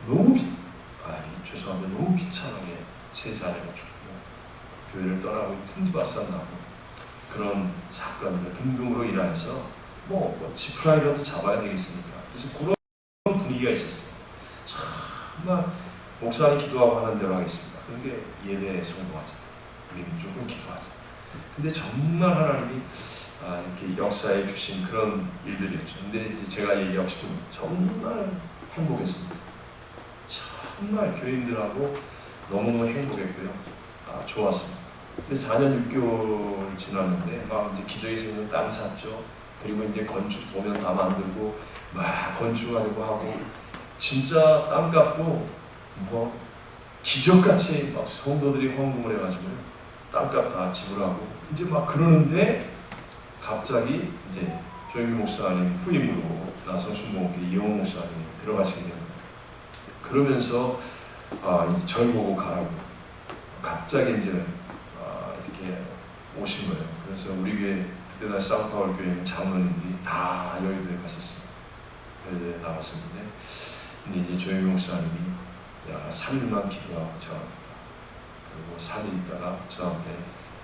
너무 죄송합니다. 너무 비참하게 제 자녀가 죽고 교회를 떠나고 풍지박산 나고 그런 사건들 등등으로 인해서 뭐 지푸라기라도 잡아야 되겠습니까? 그래서 그런 분위기가 있었어요. 정말 목사님 기도하고 하는 대로 하겠습니다. 그런데 예배에 성공하자. 우리 무조건 기도하자. 근데 정말 하나님이 이렇게 역사해 주신 그런 일들이었죠. 근데 이제 제가 얘기하고 싶은 건 정말 행복했습니다. 정말 교인들하고 너무너무 행복했고요. 좋았습니다. 근데 4년 6개월 지났는데 막 이제 기저에서 있는 땅 샀죠. 그리고 이제 건축 도면 다 만들고 막 건축하려고 하고 진짜 땅값도 뭐 기적같이 막 성도들이 헌금을 해가지고 땅값 다 지불하고 이제 막 그러는데 갑자기 이제 조영규 목사님 후임으로 나선 순복음교회 이용호 목사님이 들어가시게 됩니다. 그러면서 이제 절 보고 가라고 갑자기 이제 이렇게 오신 거예요. 그래서 우리 교회 그때 날 사우파울 교회 있는 장로님들이 다 여의도에 가셨어요. 여의도에 나갔었는데 근데 이제 조영규 목사님이 3일만 기도하고 저합니다. 그리고 3일 있다가 저한테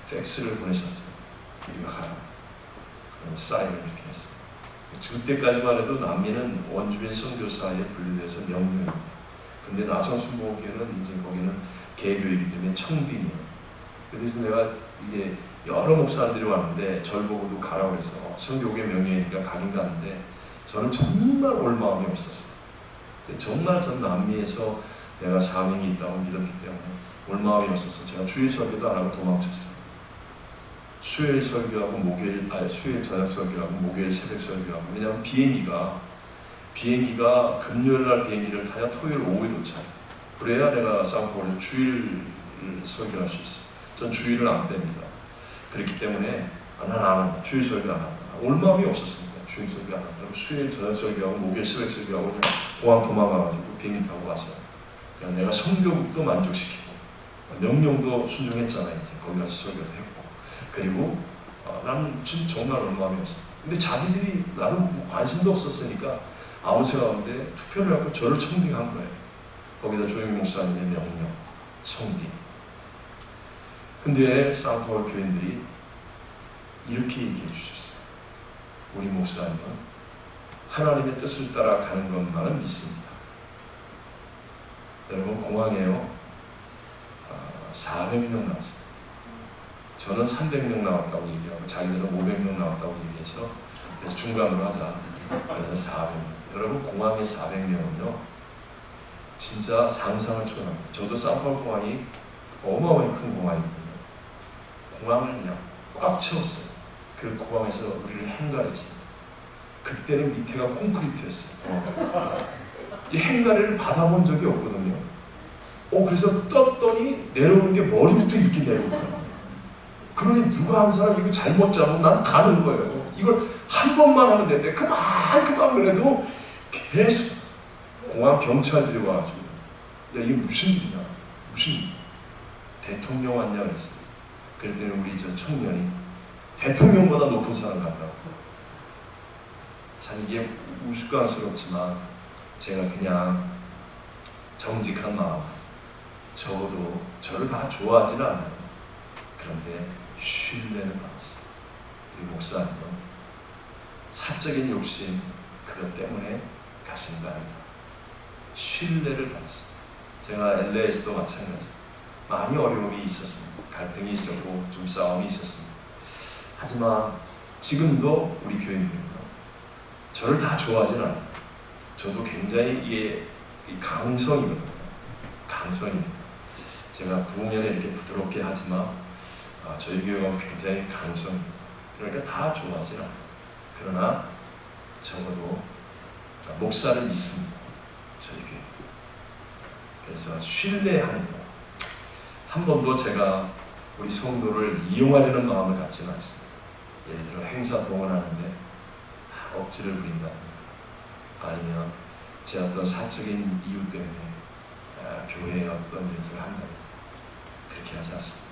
팩스를 보내셨어요. 우리가 가라. 그런 사인을 이렇게 했어요. 그때까지만 해도 남미는 원주민 선교사에 분류돼서 명령입니다. 근데 나선 순복음교회는 이제 거기는 개교이기 때문에 청빈이에요. 그래서 내가 이게 여러 목사들이 왔는데 절 보고도 가라고 해서 선교계 명령이니까 가긴 갔는데 저는 정말 올 마음이 없었어요. 정말 전 남미에서 내가 사명이 있다고 믿었기 때문에 올 마음이 없어서 제가 주일 설교도 안 하고 도망쳤어요. 수요일 설교하고 수요일 저녁 설교하고 목요일 새벽 설교하고 왜냐하면 비행기가 금요일 날 비행기를 타야 토요일 오후에 도착. 그래야 내가 사우파울에서 주일 설교할 수 있어요. 전 주일을 안 뺍니다. 그렇기 때문에 난 안 한다. 주일 설교 안 한다. 올 마음이 없었습니다. 주일 설교 안 한다. 수요일 저녁 설교하고 목요일 새벽 설교하고 그냥 공항 도망가가지고 비행기 타고 왔어요. 그냥 내가 성교국도 만족시키고 명령도 순종했잖아요. 이제 거기 가서 설교도 했고 그리고 나는 진짜 정말 올 마음이 없어요. 근데 자기들이 나도 뭐 관심도 없었으니까 아무 생각 없는데 투표를 하고 저를 청빙한 거예요. 거기다 조영규 목사님의 명령, 청빙. 근데 사우파울 교인들이 이렇게 얘기해 주셨어요. 우리 목사님은 하나님의 뜻을 따라 가는 것만은 믿습니다. 여러분 공항에요 400명 나왔어요. 저는 300명 나왔다고 얘기하고 자기들은 500명 나왔다고 얘기해서 그래서 중간으로 하자. 그래서 400명. 여러분 공항에 400명은요 진짜 상상을 초월합니다. 저도 사우파울 공항이 어마어마하게 큰 공항이거든요. 공항을 그냥 꽉 채웠어요. 그 공항에서 우리를 행가르지. 그때는 밑에가 콘크리트였어요. 이 행가리를 받아본 적이 없거든요. 그래서 떴더니 내려오는 게 머리부터 이렇게 내려오더라고요. 그러니 누가 한 사람 이거 잘못 잡으면 난 가는 거예요. 이걸 한 번만 하면 되는데 그만 그래도 계속 공항 경찰들이 와가지고 야 이게 무슨 일이냐 무슨 일 대통령 왔냐 그랬어요. 그랬더니 우리 저 청년이 대통령보다 높은 사람 같다고. 참 이게 우스꽝스럽지만 제가 그냥 정직한 마음 적어도 저를 다 좋아하지는 않아요. 그런데 신뢰는 받았어요. 우리 목사님은 사적인 욕심 그것 때문에 가신 거 아니다. 신뢰를 받았어요. 제가 LA에서도 마찬가지 많이 어려움이 있었습니다. 갈등이 있었고 좀 싸움이 있었습니다. 하지만 지금도 우리 교인들은요 저를 다 좋아하지는 않아요. 저도 굉장히 이게 강성이거든요. 강성입니다. 제가 부흥회는 이렇게 부드럽게 하지만 저희 교회가 굉장히 강성입니다. 그러니까 다 좋아하지 않아요. 그러나 적어도 목사를 믿습니다. 저희 교회. 그래서 신뢰하는 거. 한 번도 제가 우리 성도를 이용하려는 마음을 갖지는 않습니다. 예를 들어 행사 동원하는데 억지를 부린다. 아니면 제 어떤 사적인 이유 때문에 교회에 어떤 일을 한다. 그렇게 하지 않습니다.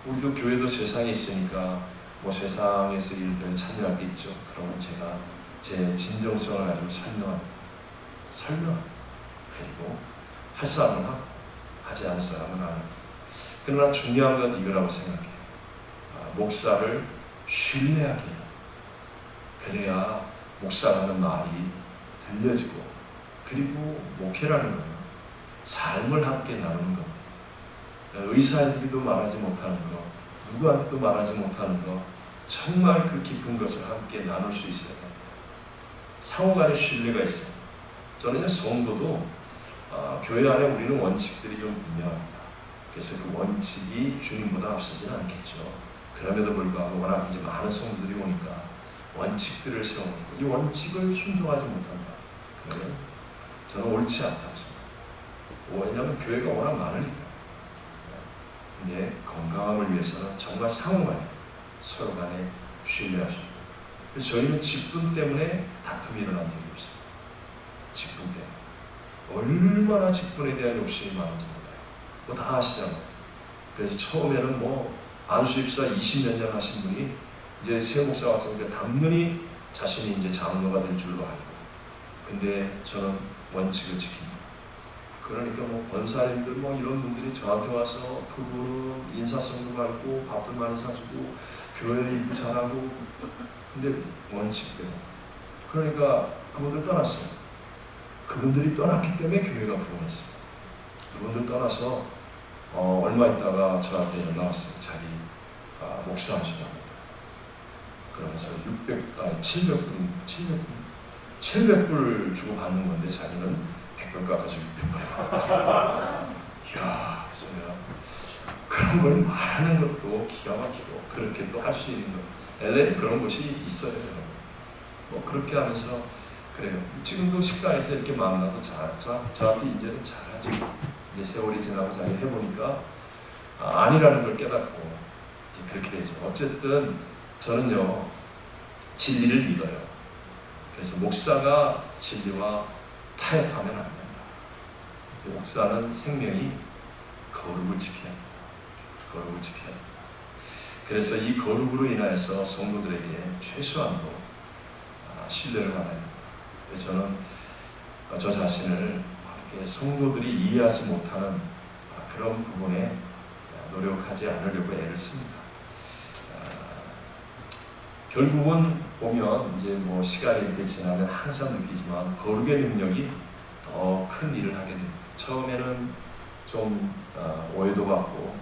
우리도 교회도 세상에 있으니까 뭐 세상에서 일들을 참여할 때 있죠. 그러면 제가 제 진정성을 가지고 설명합니다. 그리고 할 사람은 하고 하지 않을 사람은 안 하고. 그러나 중요한 건 이거라고 생각해요. 목사를 신뢰하게 해요. 그래야 목사라는 말이 들려지고, 그리고 목회라는 건 삶을 함께 나누는 겁니다. 의사들도 말하지 못하는 것, 누구한테도 말하지 못하는 것, 정말 그 깊은 것을 함께 나눌 수 있어야 됩니다. 상호간의 신뢰가 있어요. 저는 성도도 교회 안에 우리는 원칙들이 좀 분명합니다. 그래서 그 원칙이 주님보다 앞서지는 않겠죠. 그럼에도 불구하고 워낙 이제 많은 성도들이 오니까 원칙들을 세우고 이 원칙을 순종하지 못한다. 그러면 저는 옳지 않다고 생각합니다. 왜냐하면 교회가 워낙 많으니까. 근데 건강함을 위해서는 정말 상호간에 서로 간에 신뢰할 수 있다. 그래서 저희는 직분 때문에 다툼이 일어난 적이 없어요. 직분 때문에. 얼마나 직분에 대한 욕심이 많은지 몰라요. 뭐 다 아시잖아요. 그래서 처음에는 뭐 안수입사 20몇 년 하신 분이 이제 새 목사 왔으니까 당연히 자신이 이제 장로가 될 줄로 알고. 근데 저는 원칙을 지킵니다. 그러니까 뭐 권사님들 뭐 이런 분들이 저한테 와서 그분은 인사성도 밝고 밥도 많이 사주고 교회 일부 잘하고, 근데 원칙대로. 그러니까 그분들 떠났어요. 그분들이 떠났기 때문에 교회가 부흥했어요. 그분들 떠나서 얼마 있다가 저한테 연락 왔어요. 자기 목사 안수합니다. 그러면서 700불 주고 받는 건데 자기는 100불 깎아서 600불. 이야, 그래서 내가 그런 걸 말하는 것도 기가 막히고 그렇게 또 할 수 있는 거. LA 그런 곳이 있어요. 뭐 그렇게 하면서 그래요. 지금도 식당에서 이렇게 만나도 저한테 이제는 잘하지. 이제 세월이 지나고 잘 해보니까 아니라는 걸 깨닫고 이제 그렇게 되죠. 어쨌든 저는요 진리를 믿어요. 그래서 목사가 진리와 타협하면 안 된다. 목사는 생명이 거룩을 지켜야 합니다. 거룩을 지켜야 합니다. 그래서 이 거룩으로 인하여서 성도들에게 최소한도 신뢰를 받아야 합니다. 그래서 저는 저 자신을 이렇게 성도들이 이해하지 못하는 그런 부분에 노력하지 않으려고 애를 씁니다. 결국은 보면 이제 뭐 시간이 이렇게 지나면 항상 느끼지만 거룩의 능력이 더 큰 일을 하게 됩니다. 처음에는 좀 오해도 받고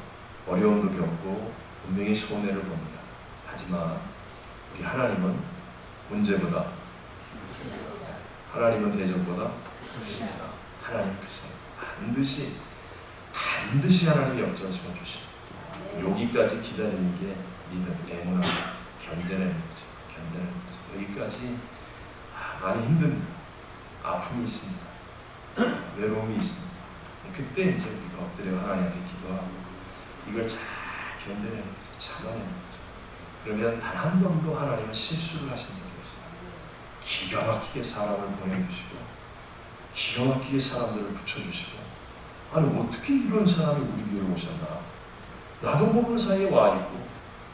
어려움도 겪고 분명히 손해를 봅니다. 하지만 우리 하나님은 문제보다, 하나님은 대적보다 하나님 그래서 반드시 하나님이 역전승을 주십니다. 여기까지 기다리는 게 믿음, 애문함, 견뎌내는 거죠. 견뎌내는 거죠. 여기까지 많이 힘듭니다. 아픔이 있습니다. 외로움이 있습니다. 그때 이제 우리가 엎드려 하나님께 기도하고 이걸 잘 견뎌내는 거죠. 참아내는 거죠. 그러면 단 한 번도 하나님은 실수를 하신 적이 없어요. 기가 막히게 사람을 보내주시고 기가 막히게 사람들을 붙여주시고, 아니 어떻게 이런 사람이 우리 교회에 오셨나. 나도 모르는 사이에 와 있고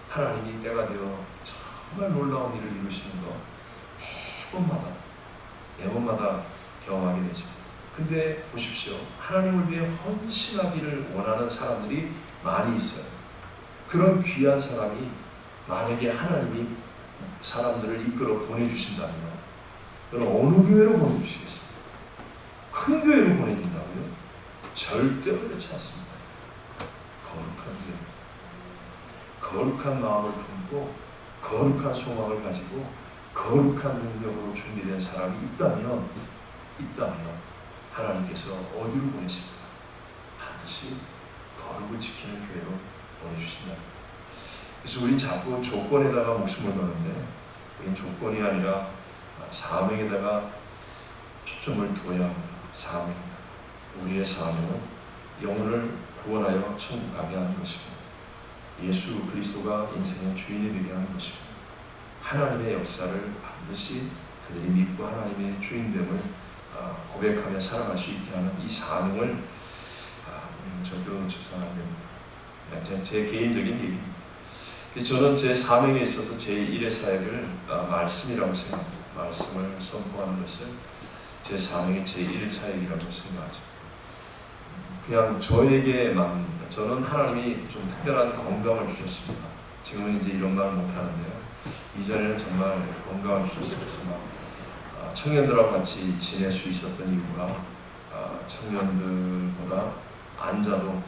하나님이 때가 되어 정말 놀라운 일을 이루시는 거 매번마다 경험하게 되죠. 근데 보십시오. 하나님을 위해 헌신하기를 원하는 사람들이 많이 있어요. 그런 귀한 사람이 만약에 하나님이 사람들을 이끌어 보내주신다면 여러분 어느 교회로 보내주시겠습니까? 큰 교회로 보내준다고요? 절대로 그렇지 않습니다. 거룩한 마음을 품고 거룩한 소망을 가지고 거룩한 능력으로 준비된 사람이 있다면 하나님께서 어디로 보내실까? 반드시 거룩을 지키는 교회로 보내주신다. 그래서 우린 자꾸 조건에다가 목숨을 거는데 우린 조건이 아니라 사명에다가 초점을 두어야 합니다. 사명이다. 우리의 사명은 영혼을 구원하여 천국 가게 하는 것이고 예수 그리스도가 인생의 주인이 되게 하는 것이고 하나님의 역사를 반드시 그들이 믿고 하나님의 주인됨을 고백하며 살아갈 수 있게 하는 이 사명을 절대로 놓쳐서는 안 됩니다. 제 개인적인 얘기입니다. 저는 제 사명에 있어서 제 1의 사역을 말씀이라고 생각합니다. 말씀을 선포하는 것을 제 사명의 제 1의 사역이라고 생각하죠. 그냥 저에게만 저는 하나님이 좀 특별한 건강을 주셨습니다. 지금은 이제 이런 말 못하는데요. 이전에는 정말 건강을 주셨어요. 그래서 막 청년들하고 같이 지낼 수 있었던 이유가 청년들보다 앉아도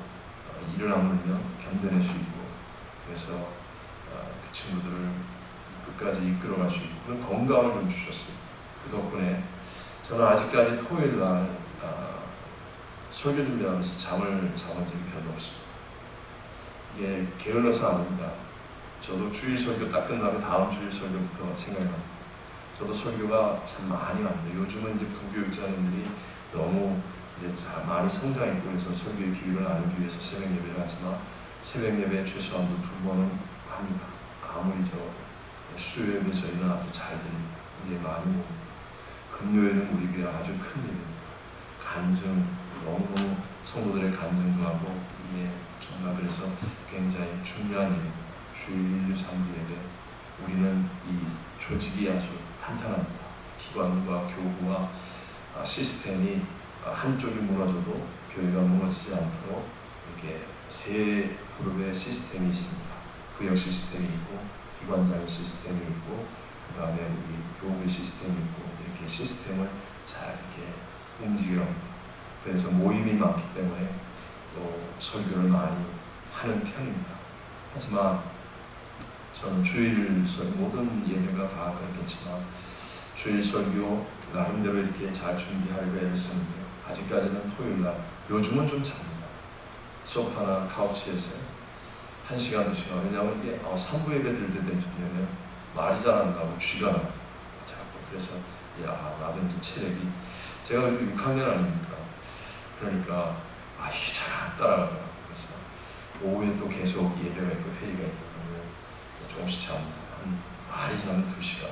일을 아물면 견뎌낼 수 있고 그래서 그 친구들을 끝까지 이끌어갈 수 있고 그런 건강을 좀 주셨습니다. 그 덕분에 저는 아직까지 토요일 날 설교 준비하면서 잠을 자본 적이 별로 없습니다. 이게 게을러서 아닙니다. 저도 주일 설교 딱 끝나고 다음 주일 설교부터 생각이 납니다. 저도 설교가 참 많이 납니다. 요즘은 이제 부교육자님들이 너무 이제 잘 많이 성장했고 그래서 설교의 기회를 나누기 위해서 새벽 예배를 하지만 새벽 예배에 최소한도 2번은 합니다. 아무리 수요 예배 저희는 아주 잘 드립니다. 이게 많이 옵니다. 금요일은 우리 교회 아주 큰 일입니다. 간증, 너무 성도들의 간증도 하고 이게 정말 그래서 굉장히 중요한 일입니다. 주일 1, 2, 3부 예배 우리는 이 조직이 아주 탄탄합니다. 기관과 교구와 시스템이 한쪽이 무너져도 교회가 무너지지 않도록 이렇게 세 그룹의 시스템이 있습니다. 구역 시스템이 있고 기관장의 시스템이 있고 그 다음에 우리 교우의 시스템이 있고 이렇게 시스템을 잘 이렇게 움직여야 합니다. 그래서 모임이 많기 때문에 또 설교를 많이 하는 편입니다. 하지만 저는 주일 설교 모든 예배가 다 그렇겠지만 주일 설교 나름대로 이렇게 잘 준비하려고 애를 쓰는데요. 아직까지는 토요일 날 요즘은 좀 잡니다. 소파나 카우치에서 1시간, 2시간 왜냐하면 이게 3부 예배 들 때 되면 말이 잘 안 나고 쥐가 나고 자꾸 그래서 이제 나도 이제 체력이 제가 그래도 6학년 아닙니까? 그러니까 이게 잘 안 따라가더라고요. 그래서 오후에 또 계속 예배가 있고 회의가 있고 그러면 조금씩 잡니다. 많이 자면 2시간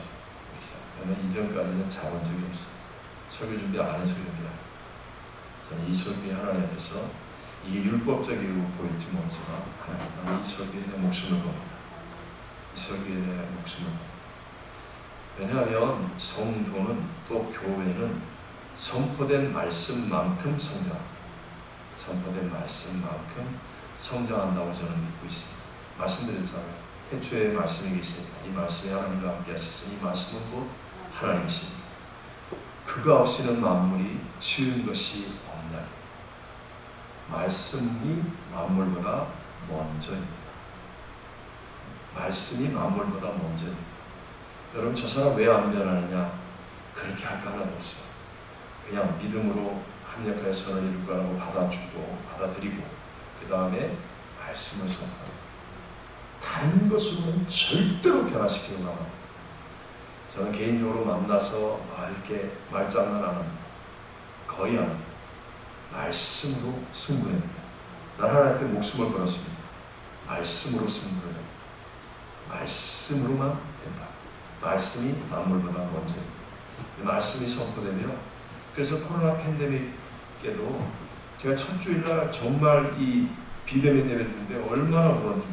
저는 이전까지는 자본 적이 없어요. 설교 준비 안 해서 그럽니다. 저는 이 설교에 하나님 앞에서 이게 율법적이고 보일지 모르지만 하나님 이 설교에 내 목숨을 겁니다. 이 설교에 내 목숨을 겁니다. 왜냐하면 성도는 또 교회는 선포된 말씀만큼 성장합니다. 선포된 말씀만큼 성장한다고 저는 믿고 있습니다. 말씀드렸잖아요. 태초에 말씀이 계시니까 이 말씀이 하나님과 함께 하셔서 이 말씀은 곧 하나님이십니다. 그가 없이는 만물이 지은 것이 없나니 말씀이 만물보다 먼저입니다. 말씀이 만물보다 먼저입니다. 여러분 저 사람 왜 안 변하느냐? 그렇게 할 거 하나도 없어요. 그냥 믿음으로 합력하여 선을 이룰 거라고 받아주고 받아들이고 그 다음에 말씀을 선포합니다. 다른 것으로는 절대로 변화시키는 거 합니다. 저는 개인적으로 만나서 이렇게 말장난 안 합니다. 거의 안 합니다. 말씀으로 승부합니다. 난 하나님 앞에 목숨을 걸었습니다. 말씀으로 승부를 합니다. 말씀으로만 된다. 말씀이 만물보다 먼저입니다. 말씀이 선포되며 그래서 코로나 팬데믹에도 제가 첫 주일날 정말 이 비대면 예배 드는데 얼마나 울었는지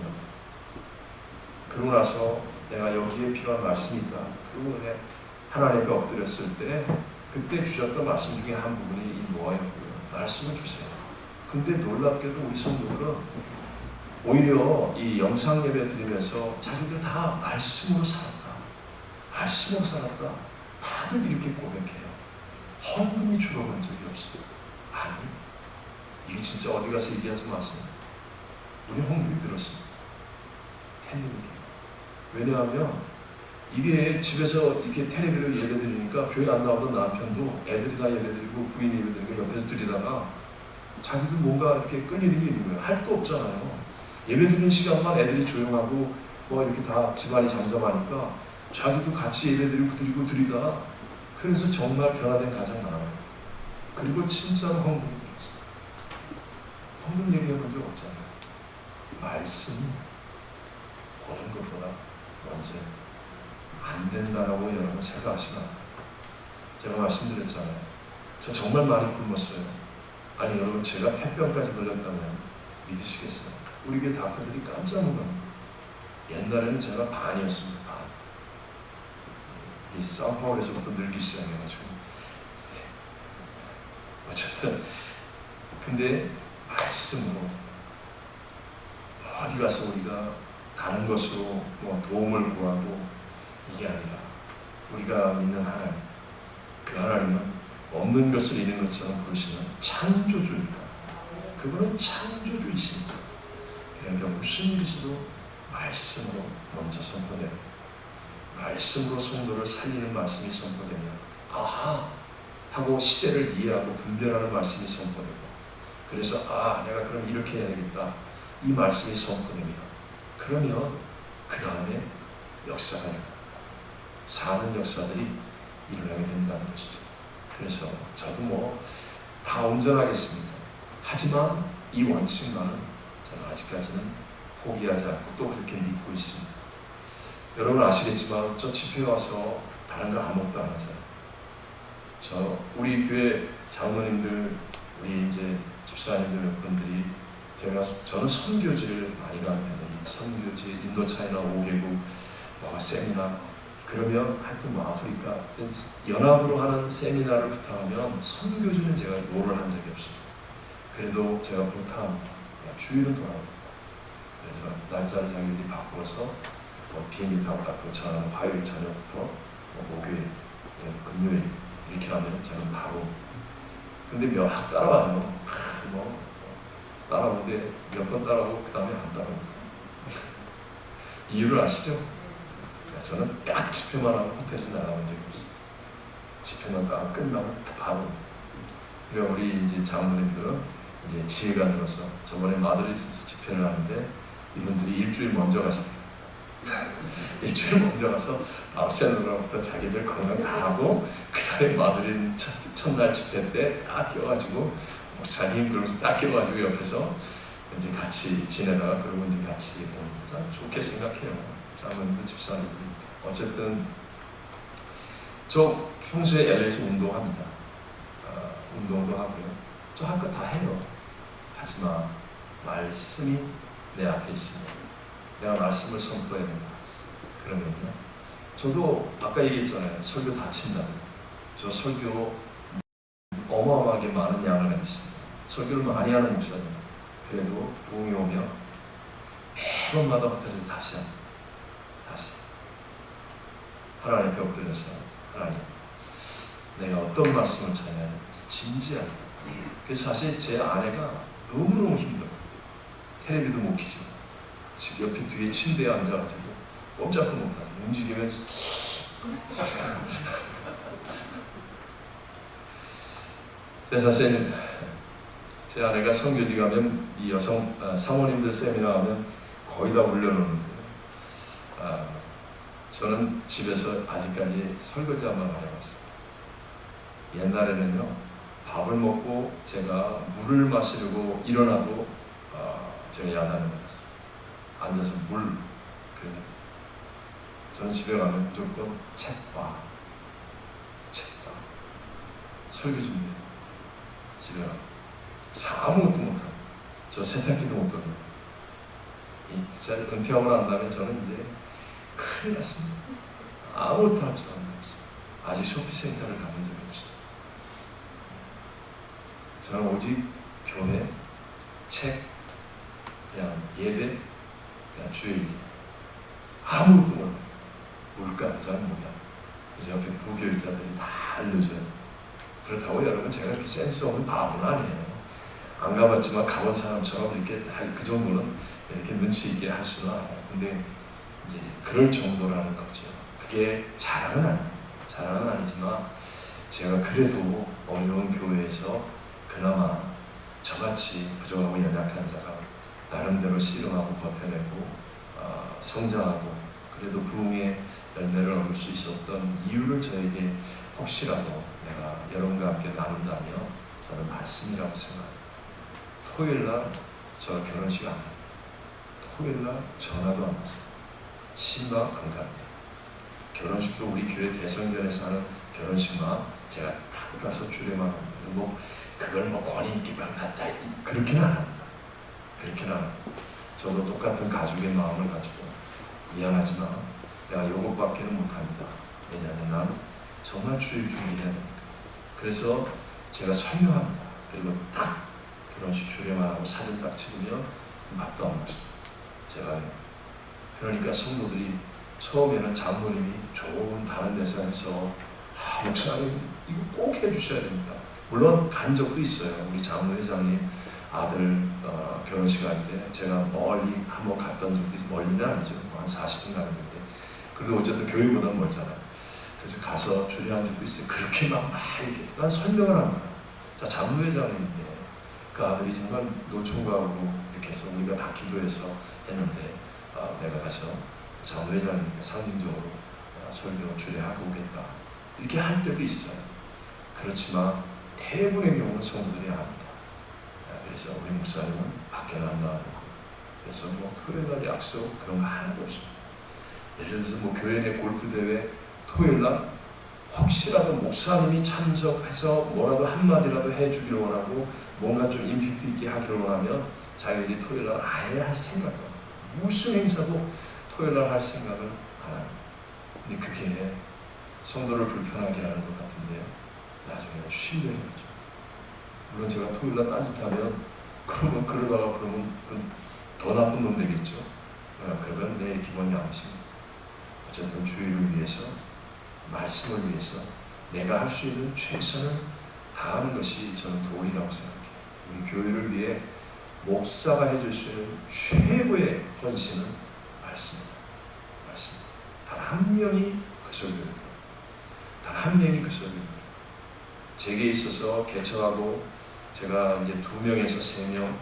그러고 나서 내가 여기에 필요한 말씀이 있다. 그리고 하나님 앞에 엎드렸을 때 그때 주셨던 말씀 중에 한 부분이 이 노아였고요. 말씀을 주세요. 근데 놀랍게도 우리 성도들은 오히려 이 영상 예배 드리면서 자기들 다 말씀으로 살았다. 말씀으로 살았다. 다들 이렇게 고백해요. 헌금이 줄어본 적이 없어요. 아니, 이게 진짜 어디 가서 얘기하지 마세요. 우리 헌금이 들었습니다. 팬데믹에. 왜냐하면 이게 집에서 이렇게 텔레비로 예배드리니까 교회 안 나오던 남편도 애들이 다 예배드리고 부인이 예배드리고 옆에서 드리다가 자기도 뭔가 이렇게 끌리는 게 있는 거예요. 할 거 없잖아요. 예배 드리는 시간만 애들이 조용하고 뭐 이렇게 다 집안이 잠잠하니까 자기도 같이 예배 드리다가 그래서 정말 변화된 가정 많아요. 그리고 진짜로 헌금이 들었어요. 헌금 얘기해 본 적 없잖아요. 말씀이 모든 것보다 먼저 안 된다라고 여러분 생각하시면 안 돼요. 제가 말씀드렸잖아요. 저 정말 많이 굶었어요. 아니 여러분 제가 폐병까지 걸렸다면 믿으시겠어요? 우리 교회 닥터들이 깜짝 놀랍니다. 옛날에는 제가 반이었습니다. 반. 이 사우파울에서부터 늘기 시작해가지고 어쨌든 근데 말씀으로 어디 가서 우리가 다른 것으로 뭐 도움을 구하고 이게 아니라 우리가 믿는 하나님, 그 하나님은 없는 것을 있는 것처럼 부르시는 창조주니까 그분은 창조주이십니다. 그러니까 무슨 일이 있어도 말씀으로 먼저 선포되고 말씀으로 성도를 살리는 말씀이 선포되면 아하 하고 시대를 이해하고 분별하는 말씀이 선포되고 그래서 내가 그럼 이렇게 해야 되겠다 이 말씀이 선포됩니다. 그러면 그 다음에 역사가 일어나요. 사는 역사들이 일어나게 된다는 것이죠. 그래서 저도 뭐 다 온전하겠습니다. 하지만 이 원칙만은 저는 아직까지는 포기하지 않고 또 그렇게 믿고 있습니다. 여러분 아시겠지만 저 집회 와서 다른 거 아무것도 안 하잖아요. 우리 교회 장로님들, 우리 이제 집사님들 몇 분들이 저는 선교지를 많이 가는 편이에요. 선교지 인도차이나 5개국 세미나 그러면 하여튼 뭐 아프리카 연합으로 하는 세미나를 부탁하면 선교지는 제가 노를 한 적이 없어요. 그래도 제가 부탁합니다. 주일은 돌아옵니다. 그래서 날짜를 자기들이 바꿔서 비행기 타고 딱 도착하는 화요일 저녁부터 목요일, 금요일 이렇게 하면 저는 바로 근데 몇 따라와요. 따라오는데 몇 번 따라오고 그 다음에 안 따라옵니다. 이유를 아시죠? 저는 딱 집회만 하고 호텔에서 나가본 적이 없어요. 집회만 딱 끝나면 바로. 그러니까 우리 이제 장로님들은 이제 지혜가 들어서 저번에 마드리드에서 집회를 하는데 이분들이 일주일 먼저 가시대요. 일주일 먼저 가서 아홉시간부터 자기들 건강 다 하고 그 다음에 마드리드 첫날 집회 때 딱 껴가지고 목사님 그러면서 딱 껴가지고 옆에서 이제 같이 지내다가 그러고 이제 같이 옵니다. 좋게 생각해요. 장로님들 집사님들이. 어쨌든 저 평소에 LA에서 운동합니다. 운동도 하고요. 저 할 거 다 해요. 하지만 말씀이 내 앞에 있습니다. 내가 말씀을 선포해야 된다. 그러면요. 저도 아까 얘기했잖아요. 설교 다친다고. 저 설교 어마어마하게 많은 양을 가지고 있습니다. 설교를 많이 하는 목사입니다. 그래도 부흥이 오면 매번마다 부터서 다시 합니다. 다시 하나님 앞에 엎드려서 하나님 내가 어떤 말씀을 전해야 되는지 진지하게. 그래서 사실 제 아내가 너무너무 힘들어요. 텔레비도 못 켜죠. 지금 옆에 뒤에 침대에 앉아가지고 꼼짝도 못하죠. 움직이면 제가 사실 제 아내가 선교지 가면 이 여성 사모님들 세미나 하면 거의 다 올려놓는데 저는 집에서 아직까지 설거지 한번 안 해봤어요. 옛날에는요 밥을 먹고 제가 물을 마시려고 일어나도 제가 야단을 먹었어요. 앉아서 물 그래. 저는 집에 가면 무조건 책 봐. 설교 준비. 집에 가면 아무것도 못하고 저 세탁기도 못 돌립니다. 진짜 은퇴하고 난 다음에 저는 이제 큰일 났습니다. 아무것도 할 줄 아는 게 없어요. 아직 쇼핑센터를 가본 적이 없어요. 저는 오직 교회, 책, 그냥 예배, 그냥 주일기 아무것도 몰라요. 물가도 잘 몰라요. 그래서 옆에 부교육자들이 다 알려줘요. 그렇다고 여러분 제가 이렇게 센스 없는 바보는 아니에요. 안 가봤지만 가본 사람처럼 이렇게 다 그 정도는 이렇게 눈치 있게 할 수는 알아요. 근데 이제 그럴 정도라는 거죠. 그게 자랑은 아닙니다. 자랑은 아니지만 제가 그래도 어려운 교회에서 그나마 저같이 부족하고 연약한 자가 나름대로 씨름하고 버텨내고 성장하고 그래도 부흥의 열매를 얻을 수 있었던 이유를 저에게 혹시라도 내가 여러분과 함께 나눈다면 저는 말씀이라고 생각합니다. 토요일날 저 결혼식 안 해요. 토요일날 전화도 안 왔어요. 신방 안 갑니다. 결혼식도 우리 교회 대성전에서 하는 결혼식만 제가 딱 가서 주례만 합니다. 뭐 그걸 뭐 권위 있게 만났다 그렇게는 안 합니다. 그렇게는 안 합니다. 저도 똑같은 가족의 마음을 가지고 미안하지만 내가 요것밖에는 못합니다. 왜냐하면 난 정말 주일 준비해야 되니까. 그래서 제가 설명합니다. 그리고 딱 결혼식 주례만 하고 사진 딱 찍으면 밥도 안 먹습니다. 제가 그러니까 성도들이 처음에는 장모님이 좋은 다른 데서 해서 목사님 이거 꼭 해주셔야 됩니다. 물론 간 적도 있어요. 우리 장로 회장님 아들 결혼식 할 때 제가 멀리 한번 갔던 적도 있어요. 멀리는 아니죠. 한 40분 가는 건데 그래도 어쨌든 교회보다는 멀잖아요. 그래서 가서 주례한 적도 있어요. 그렇게 막 이렇게 난 설명을 합니다. 자, 장로 회장님인데 그 아들이 정말 노총각으로 이렇게 해서 우리가 다 기도해서 했는데 내가 가서 장로 회장님께 상징적으로 설교 주례하고 오겠다 이렇게 할 때도 있어요. 그렇지만 대부분의 경우는 성도들이 안 합니다. 그래서 우리 목사님은 밖에 안 나가고 그래서 뭐 토요일날 약속 그런 거 하나도 없습니다. 예를 들어서 뭐 교회 내 골프 대회 토요일날 혹시라도 목사님이 참석해서 뭐라도 한마디라도 해주기를 원하고 뭔가 좀 임팩트 있게 하기를 원하면 자기들이 토요일날 아예 할 생각을 무슨 행사도 토요일날 할 생각을 안 합니다. 근데 그게 성도를 불편하게 하는 것 같은데요. 나중에는 쉰다는 거죠. 물론 제가 토요일날 딴짓하면 그러면 더 나쁜 놈 되겠죠. 그러면 내 기본이 아니십니다. 어쨌든 주의를 위해서 말씀을 위해서 내가 할 수 있는 최선을 다하는 것이 저는 도리라고 생각해요. 우리 교회를 위해 목사가 해줄 수 있는 최고의 헌신은 말씀입니다. 말씀입니다. 단 한 명이 그 설교를 들어요. 단 한 명이 그 설교를 들어요. 제게 있어서 개척하고 제가 이제 2명에서 3명,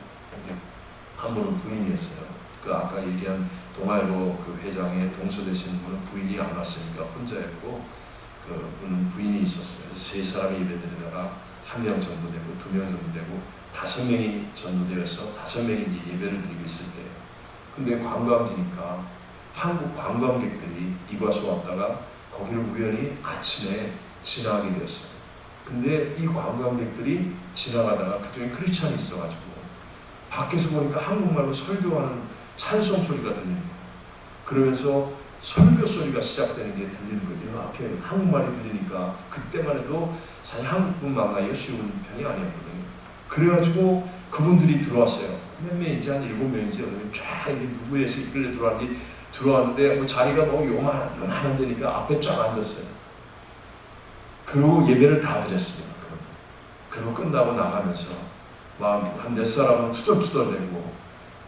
한 분은 부인이었어요. 그 아까 얘기한 동아일보 그 회장의 동서 되시는 분은 부인이 안 왔으니까 혼자였고 그 분은 부인이 있었어요. 3사람이 예배드리다가 1명 전도되고 2명 전도되고 5명이 전도되어서 5명이 이제 예배를 드리고 있을 때예요. 근데 관광지니까 한국 관광객들이 이곳에 왔다가 거기를 우연히 아침에 지나가게 되었어요. 근데 이 관광객들이 지나가다가 그중에 크리스찬이 있어가지고 밖에서 보니까 한국말로 설교하는 찬송 소리가 들리는 거예요. 그러면서 설교 소리가 시작되는 게 들리는 거예요. 이렇게 한국말이 들리니까 그때만 해도 사실 한국분 만나기가 쉬운 편이 아니었거든요. 그래가지고 그분들이 들어왔어요. 몇 명인지 한 7명인지 쫙 누구에서 이끌려 들어왔는지 들어왔는데 뭐 자리가 너무 요만한 데니까 앞에 쫙 앉았어요. 그리고 예배를 다 드렸습니다. 그리고 끝나고 나가면서 막 한 몇 사람은 투덜투덜대고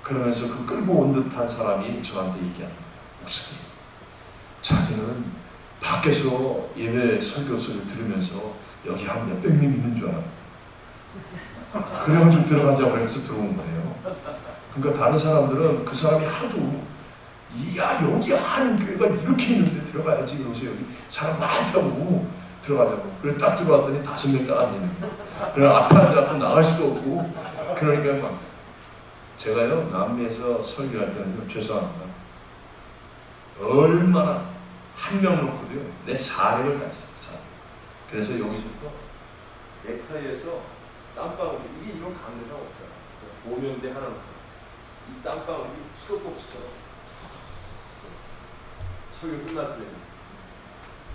그러면서 그 끌고 온 듯한 사람이 저한테 얘기합니다. 목사님, 자기는 밖에서 예배 설교 소리를 들으면서 여기 한 몇백 명 있는 줄 알았다. 그래가지고 들어가자고 해서 들어온 거예요. 그러니까 다른 사람들은 그 사람이 하도 야 여기 한 교회가 이렇게 있는데 들어가야지 그러면서 여기 사람 많다고 들어가자고. 그래 딱 들어왔더니 5명 딱 앉는 거예요. 그래 앞에 앉아서 나갈 수도 없고 그러니까 막 제가요 남미에서 설교할 때는 죄송합니다. 얼마나 한 명 놓고도요 내 사력을 다했어요. 그래서 여기서부터 넥타이에서 땀방울이 이게 이런 강대상 없잖아. 오면대 하나 놓고 이 땀방울이 수도꼭지처럼 설교 끝날 때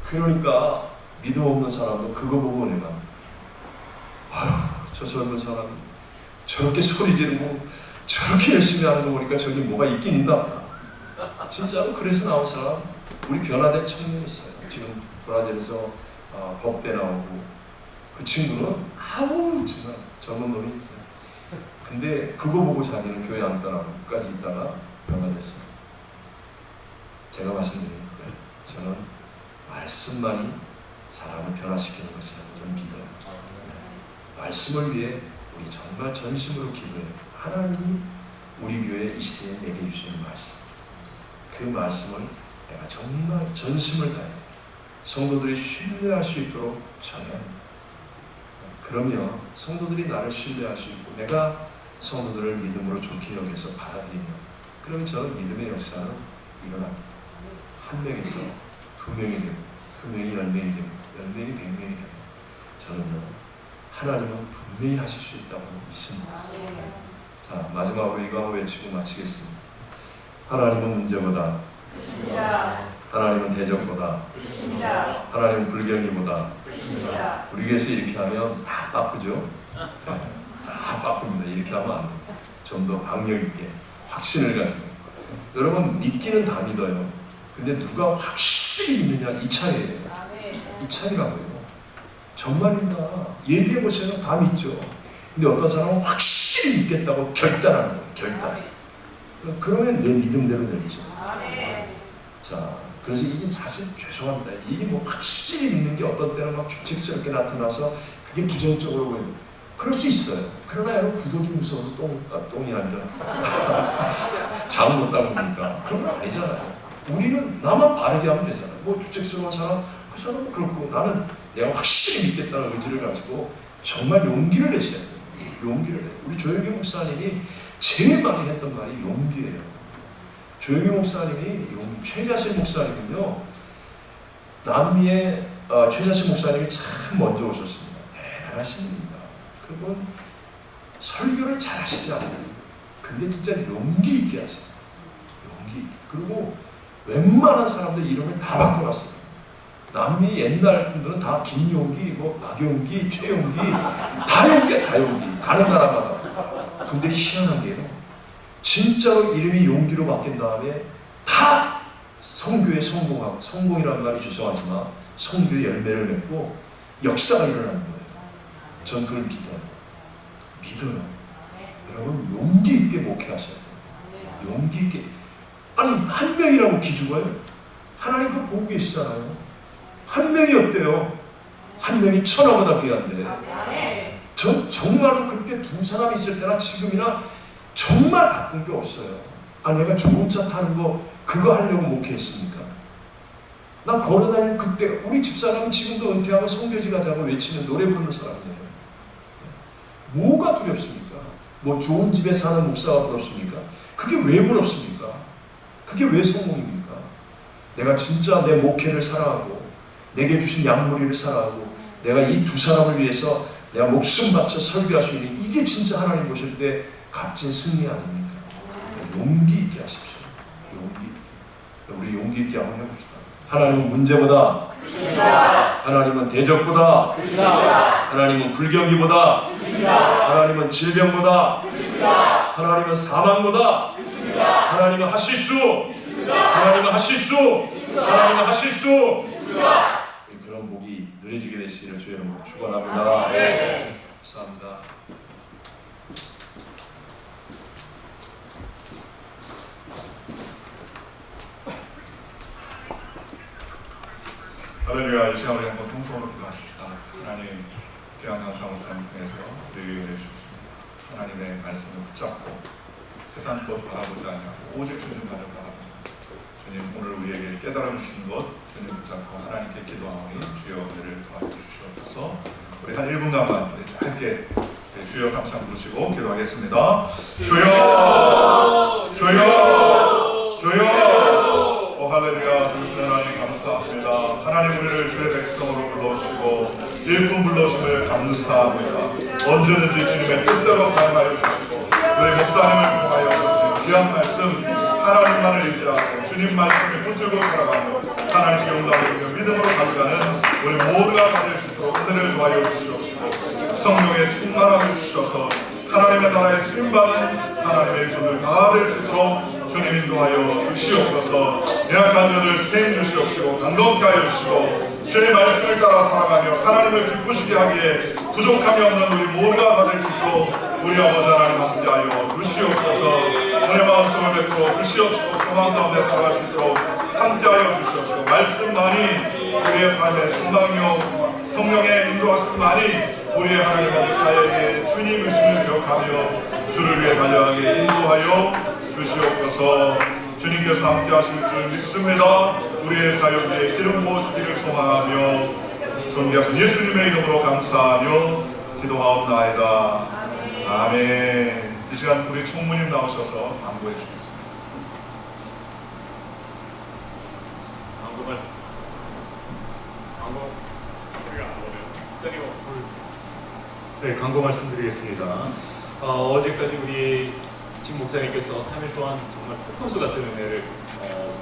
그러니까 믿음 없는 사람도 그거 보고 내가 아휴 저 젊은 사람이 저렇게 소리 지르고 저렇게 열심히 하는 거 보니까 저기 뭐가 있긴 있나 보다. 진짜로 그래서 나온 사람 우리 변화된 청년이 있어요. 지금 브라질에서 법대 나오고 그 친구는 아우 정말 젊은 놈이 있어요. 근데 그거 보고 자기는 교회 안 떠나고 끝까지 있다가 변화됐습니다. 제가 말씀드린 거예요. 저는 말씀만이 사람을 변화시키는 것이라고 좀 믿어요. 말씀을 위해 우리 정말 전심으로 기도해요. 하나님이 우리 교회 이 시대에 내게 주시는 말씀, 그 말씀을 내가 정말 전심을 다해 성도들이 신뢰할 수 있도록 전해야 합니다. 그러면 성도들이 나를 신뢰할 수 있고 내가 성도들을 믿음으로 좋게 여겨서 받아들이면, 그러면 저는 믿음의 역사는 일어납니다. 한 명에서 두 명이 되고, 두 명이 10명이 되고, 10명이 100명이 되고, 저는요, 하나님은 분명히 하실 수 있다고 믿습니다. 자, 마지막으로 이거 한번 외치고 마치겠습니다. 하나님은 문제보다, 하나님은 대적보다, 하나님은 불경기보다, 우리 교회에서 이렇게 하면 다 바쁘죠? 다 바쁩니다. 이렇게 하면 안 됩니다. 좀 더 박력 있게 확신을 가지고, 여러분 믿기는 다 믿어요. 근데 누가 확실히 믿느냐, 이 차이예요. 이 차이라고요. 정말입니다. 얘기해 보시면 다 믿죠. 근데 어떤 사람은 확실히 믿겠다고 결단하는 거예요. 결단. 그러면 내 믿음대로 되죠. 자, 그래서 이게 사실 죄송합니다. 이게 뭐 확실히 믿는 게 어떤 때는 막 규칙스럽게 나타나서 그게 부정적으로 보이고 그럴 수 있어요. 그러나 여러분 구독이 무서워서 똥이 아니라 잠 못 담으니까 그런 건 아니잖아요. 우리는 나만 바르게 하면 되잖아요. 뭐 규칙스러운 사람, 그 사람은 그렇고 나는 내가 확실히 믿겠다는 의지를 가지고 정말 용기를 내셔야 돼요. 용기를 내요. 우리 조영기 목사님이 제일 많이 했던 말이 용기예요. 조영기 목사님이 최자실 목사님은요, 남미의 최자실 목사님이 참 먼저 오셨습니다. 대단하신 분입니다. 그분 설교를 잘 하시지 않아요. 근데 진짜 용기 있게 하세요. 용기 있게. 그리고 웬만한 사람들 이름을 다 바꿔놨어요. 남미 옛날 분들은 다 김용기, 뭐 박용기, 최용기, 다 용기야, 다 용기. 가는 나라마다. 근데 희한한 게요, 진짜로 이름이 용기로 바뀐 다음에 다 선교에 성공하고, 성공이라는 말이 죄송하지만 선교의 열매를 맺고 역사가 일어나는 거예요. 전 그걸 믿어요. 믿어요. 여러분 용기 있게 목회하셔야 돼요. 용기 있게. 아니 한 명이라고 기죽어요? 하나님 그거 보고 계시잖아요. 한 명이 어때요? 한 명이 천하보다 귀한데. 전 정말로 그때 두 사람 있을 때나 지금이나 정말 바꾼 게 없어요. 아, 내가 좋은 차 타는 거 그거 하려고 목회했습니까? 난 걸어다니는 그때 우리 집사람은 지금도 은퇴하면 성교지 가자고 외치는 노래 부르는 사람이에요. 뭐가 두렵습니까? 뭐 좋은 집에 사는 목사가 부럽습니까? 그게 왜 부럽습니까? 그게 왜 성공입니까? 내가 진짜 내 목회를 사랑하고 내게 주신 양무리를 사랑하고 내가 이 두 사람을 위해서 내가 목숨 바쳐 설교할 수 있는, 이게 진짜 하나님 보실 때 값진 승리 아닙니까? 용기 있게 하십시오. 용기 있게. 우리 용기 있게 한번 해봅시다. 하나님은 문제보다, 하나님은 대적보다, 하나님은 불경기보다, 하나님은 질병보다, 하나님은 사망보다, 하나님은 하실 수, 하나님은 하실 수, 하나님은 하실 수. 그런 복이 누려지게 되시기를 주의 이름으로 축원합니다. 감사합니다. 할렐루야. 이 시간 우리 한번 통성으로 기도하십시다. 하나님, 귀한 강사 목사님 통해서 우리에게 주셨습니다. 하나님의 말씀을 붙잡고 세상 것 바라보지 아니하고 오직 주님만을 바라보고, 주님 오늘 우리에게 깨달아 주신 것 주님 붙잡고 하나님께 기도하오니 주여 은혜를 더하여 주시옵소서. 우리 한 1분간만 우리 짧게 주여 삼창 부르시고 기도하겠습니다. 주여, 주여, 주여. 할렐루야. 주신 하나님 감사합니다. 하나님 우리를 주의 백성으로 불러오시고 일꾼 불러오심을 감사합니다. 언제든지 주님의 뜻대로 사용하여 주시고 우리 목사님을 통하여 주신 귀한 말씀 하나님만을 의지하고 주님 말씀을 붙들고 살아가며 하나님께 영광을 드리며 믿음으로 가져가는 우리 모두가 가질 수 있도록 은혜를 더하여 주시옵시고 성령의 충만함을 주셔서 하나님의 나라의 쓰임받은 하나님의 일꾼들 다 될 수 있도록 주님 인도하여 주시옵소서. 연약한 자들 세임 주시옵시고 강건케 하여 주시고 주의 말씀을 따라 살아가며 하나님을 기쁘시게 하기에 부족함이 없는 우리 모두가 다 될 수 있도록 우리 아버지 하나님 함께하여 주시옵소서. 은혜 마음쪽을 베풀어 주시옵시고 소망 가운데 살아갈 수 있도록 함께하여 주시옵시고 말씀만이 우리의 삶의 소망이요 성령의 인도하심만이 우리의 하나님 아버지 사역에 주님 의심을 생각하며 주를 위해 달려가게 인도하여 주시옵소서. 주님께서 함께 하실 줄 믿습니다. 우리의 사역 위에 기름 부어주기를 소망하며 존귀하신 예수님의 이름으로 감사하며 기도하옵나이다. 아멘. 이 시간 우리 총무님 나오셔서 강구해 주겠습니다. 광고 말씀. 광고 우리가 안 보내요. 세리오. 네, 광고 말씀드리겠습니다. 어제까지 우리 진 목사님께서 3일 동안 정말 폭포수 같은 은혜를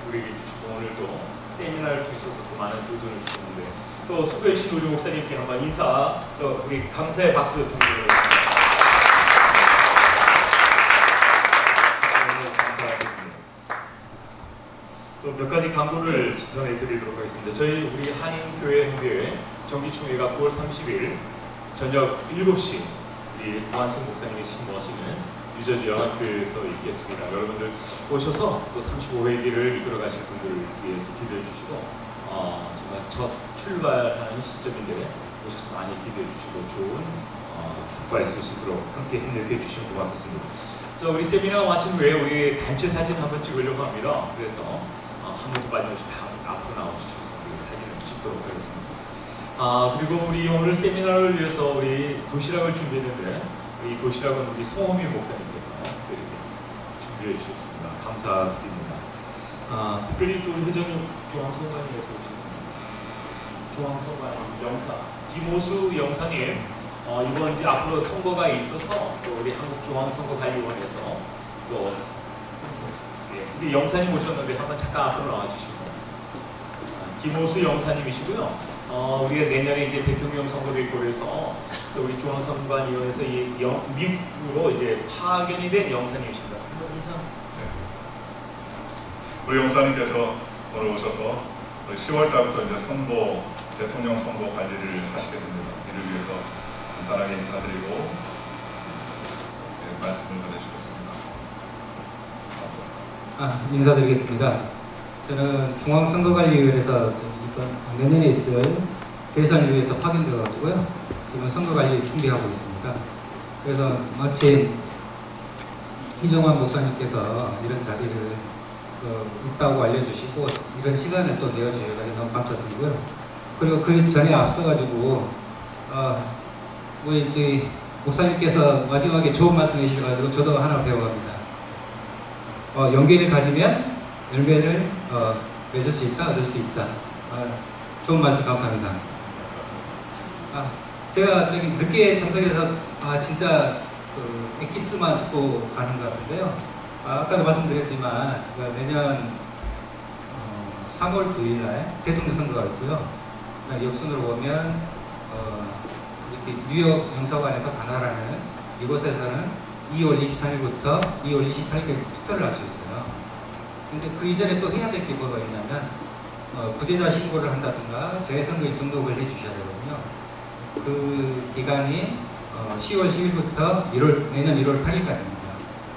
우리에게 주시고 오늘도 세미나를 통해서 또 많은 도전을 주셨는데 또 수고해주신 우리 목사님께 한번 인사 또 우리 감사의 박수 전해드리겠습니다. 또 몇 가지 광고를 전해드리도록 하겠습니다. 저희 우리 한인교회 협의회 정기총회가 9월 30일 저녁 7시 우리 고한승 목사님이 신모하시는 유저지 영학교에서 있겠습니다. 여러분들 오셔서 또 35회 길을 이끌어 가실 분들을 위해서 기도해 주시고 정말 첫 출발하는 시점인데 오셔서 많이 기도해 주시고 좋은 성과 있을 수 있도록 함께 협력해 주시면 고맙겠습니다. 자, 우리 세미나 마친 후에 우리 단체 사진 한번 찍으려고 합니다. 그래서 한 분도 빠짐없이 다 앞으로 나와주셔서 우리 사진을 찍도록 하겠습니다. 그리고 우리 오늘 세미나를 위해서 우리 도시락을 준비했는데 이 도시락은 우리 송호민 목사님께서 이렇게 준비해 주셨습니다. 감사드립니다. 특별히 또 회전이 중앙선관위에서 오신 중앙선관위 영사 김호수 영사님 이번 이제 앞으로 선거가 있어서 또 우리 한국중앙선거관리원에서 또 우리 영사님 오셨는데 한번 잠깐 앞으로 나와주시면 고맙겠습니다. 김호수 영사님이시고요. 우리가 내년에 이제 대통령 선거도 있고 그래서 또 우리 중앙선관위원회에서 미국으로 이제 파견이 된 영사님이십니다. 인사. 우리 영사님께서 오늘 오셔서 10월 달부터 이제 대통령 선거 관리를 하시게 됩니다. 이를 위해서 간단하게 인사드리고 말씀을 전해주겠습니다. 인사드리겠습니다. 저는 중앙선거관리위원회에서 내년에 있을 대선을 위해서 파견되어 가지고요. 지금 선거관리 준비하고 있습니다. 그래서 마침 이정환 목사님께서 이런 자리를 있다고 알려주시고 이런 시간을 또 내어주셔서 너무 감사드리고요. 그리고 그 전에 앞서가지고 우리 목사님께서 마지막에 좋은 말씀 해주셔가지고 저도 하나 배워갑니다. 용기를 가지면 열매를 맺을 수 있다, 얻을 수 있다. 좋은 말씀 감사합니다. 제가 저기 늦게 정석에서 진짜 엑기스만 듣고 가는 것 같은데요. 아까도 말씀드렸지만 내년 3월 9일 날 대통령 선거가 있고요. 역순으로 보면 이렇게 뉴욕 영사관에서 관할하는 이곳에서는 2월 23일부터 2월 28일까지 투표를 할 수 있어요. 근데 그 이전에 또 해야 될 게 뭐가 있냐면 부재자 신고를 한다든가 재선거에 등록을 해주셔야 되거든요. 그 기간이 10월 10일부터 내년 1월 8일까지입니다.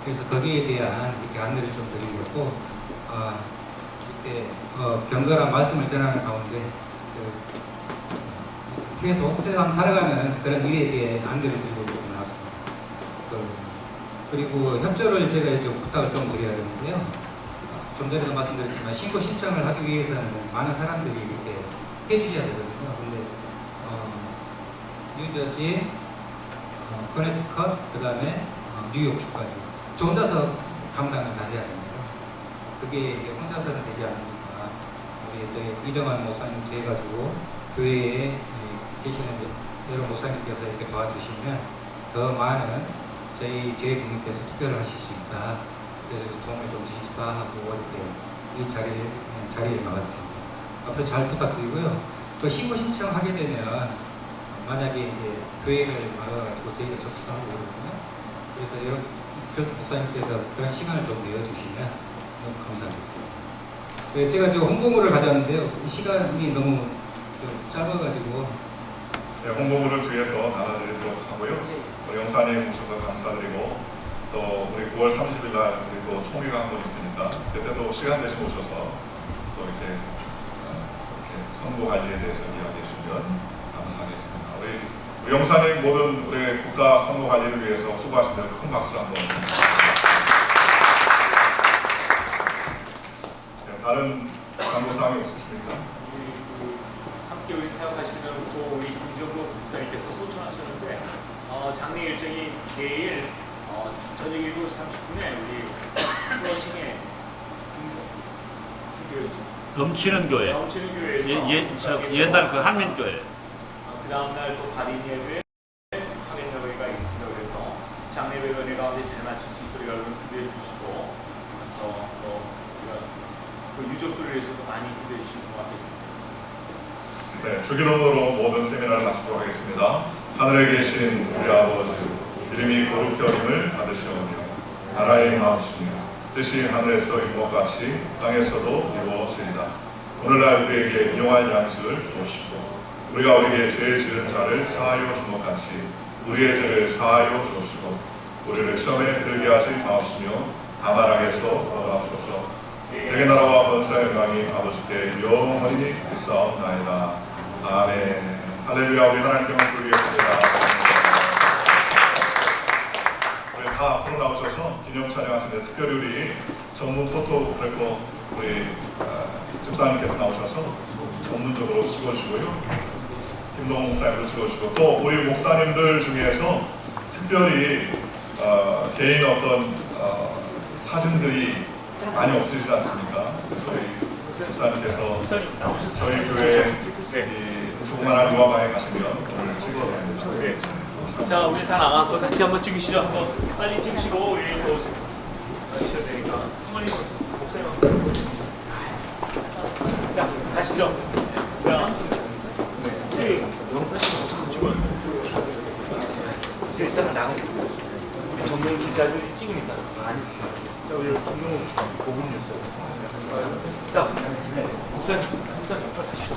그래서 거기에 대한 이렇게 안내를 좀 드리려고 이렇게 경건한 말씀을 전하는 가운데 세상 살아가는 그런 일에 대해 안내를 드리려고 나왔습니다. 그리고 협조를 제가 좀 부탁을 좀 드려야 되는데요. 좀 전에도 말씀드렸지만 신고 신청을 하기 위해서는 많은 사람들이 이렇게 해주셔야 되거든요. 근데 뉴저지, 커네티컷, 그 다음에 뉴욕주까지 저 혼자서 감당을 다 해야 됩니다. 그게 이제 혼자서는 되지 않으니까 우리 저희 이정환 목사님 돼가지고 교회에 계시는 여러 목사님께서 이렇게 도와주시면 더 많은 저희 국민께서 투표를 하실 수 있다. 그래서 도움을 좀 주십사 하고 이렇게 이 자리에 나왔습니다. 앞으로 잘 부탁드리고요. 그 신고 신청하게 되면 만약에 이제 교회를 말아가지고 저희가 접수도 하고 그러거든요. 그래서 여러분 목사님께서 그런 시간을 좀 내어주시면 너무 감사하겠습니다. 네, 제가 지금 홍보물을 가져왔는데요. 이 시간이 너무 좀 짧아가지고 홍보물을 뒤에서 나눠드리도록 하고요. 우리 영사님 오셔서 감사드리고 또 우리 9월 30일 날 우리 또 총회가 한 번 있으니까 그때도 시간 되시면 오셔서 또 이렇게 선거 관리에 대해서 이야기해 주시면 감사하겠습니다. 우리 우리 영사님 모든 우리 국가 선거 관리를 위해서 수고하신 데 큰 박수를 한번. 네, 다른 광고사항이 없으십니까? 함께 우리 사역하시는 또 우리 김정국 목사님께서 소천하셨는데 장례 일정이 내일 저녁 7시 30분에 우리 플러싱에 넘치는 교회. 넘치는 교회에서 옛날 그 한민교회. 그 다음날 또 발인 예배 하객 예배가 있습니다. 그래서 장례 예배 가운데 잘 맞출 수 있도록 여러분 기도해 주시고 그래서 또 우리가 그 유족들을 위해서도 많이 기도해 주시면 고맙겠습니다. 네, 주기도문으로 모든 세미나를 마치도록 하겠습니다. 하늘에 계신 우리 아버지, 이름이 거룩히 여김을 받으시오며 나라의 마음이시며 뜻이 하늘에서 이룬 것 같이 땅에서도 이루어지리다. 오늘날 우리에게 일용할 양식을 주옵시고 우리가 우리에게 죄 지은 자를 사하여 준 것 같이 우리의 죄를 사하여 주옵시고 우리를 시험에 들게 하지 마옵시며 다만 악에서 구하옵소서. 내게 나라와 권세와 영광이 아버지께 영원히 있사옵나이다. 아멘. 할렐루야. 우리 하나님께 박수 드리겠습니다. 우리 다 앞으로 나오셔서 기념 촬영하시는데 특별히 우리 전문 포토 그래퍼 우리 집사님께서 나오셔서 전문적으로 찍어주시고요. 김동훈 목사님도 찍어주시고 또 우리 목사님들 중에서 특별히 개인 어떤 사진들이 많이 없으시지 않습니까? 그래서 우리 집사님께서 저희 교회 이 조그만한 요아방에 가시면 오늘 찍어드립니다. 네. 자, 우리 다 나가서 같이 한번 찍으시죠. 한번 빨리 찍으시고 우리 또 가셔야 되니까. 성원이 목사님. 자, 가시죠. 자, 우리 영상님 찍어요. 일단 나가고 우리 전문 기자들이 찍으니까. 아니, 자, 우리 전문 보급 뉴스. 자, 목사님 옆에 가시죠.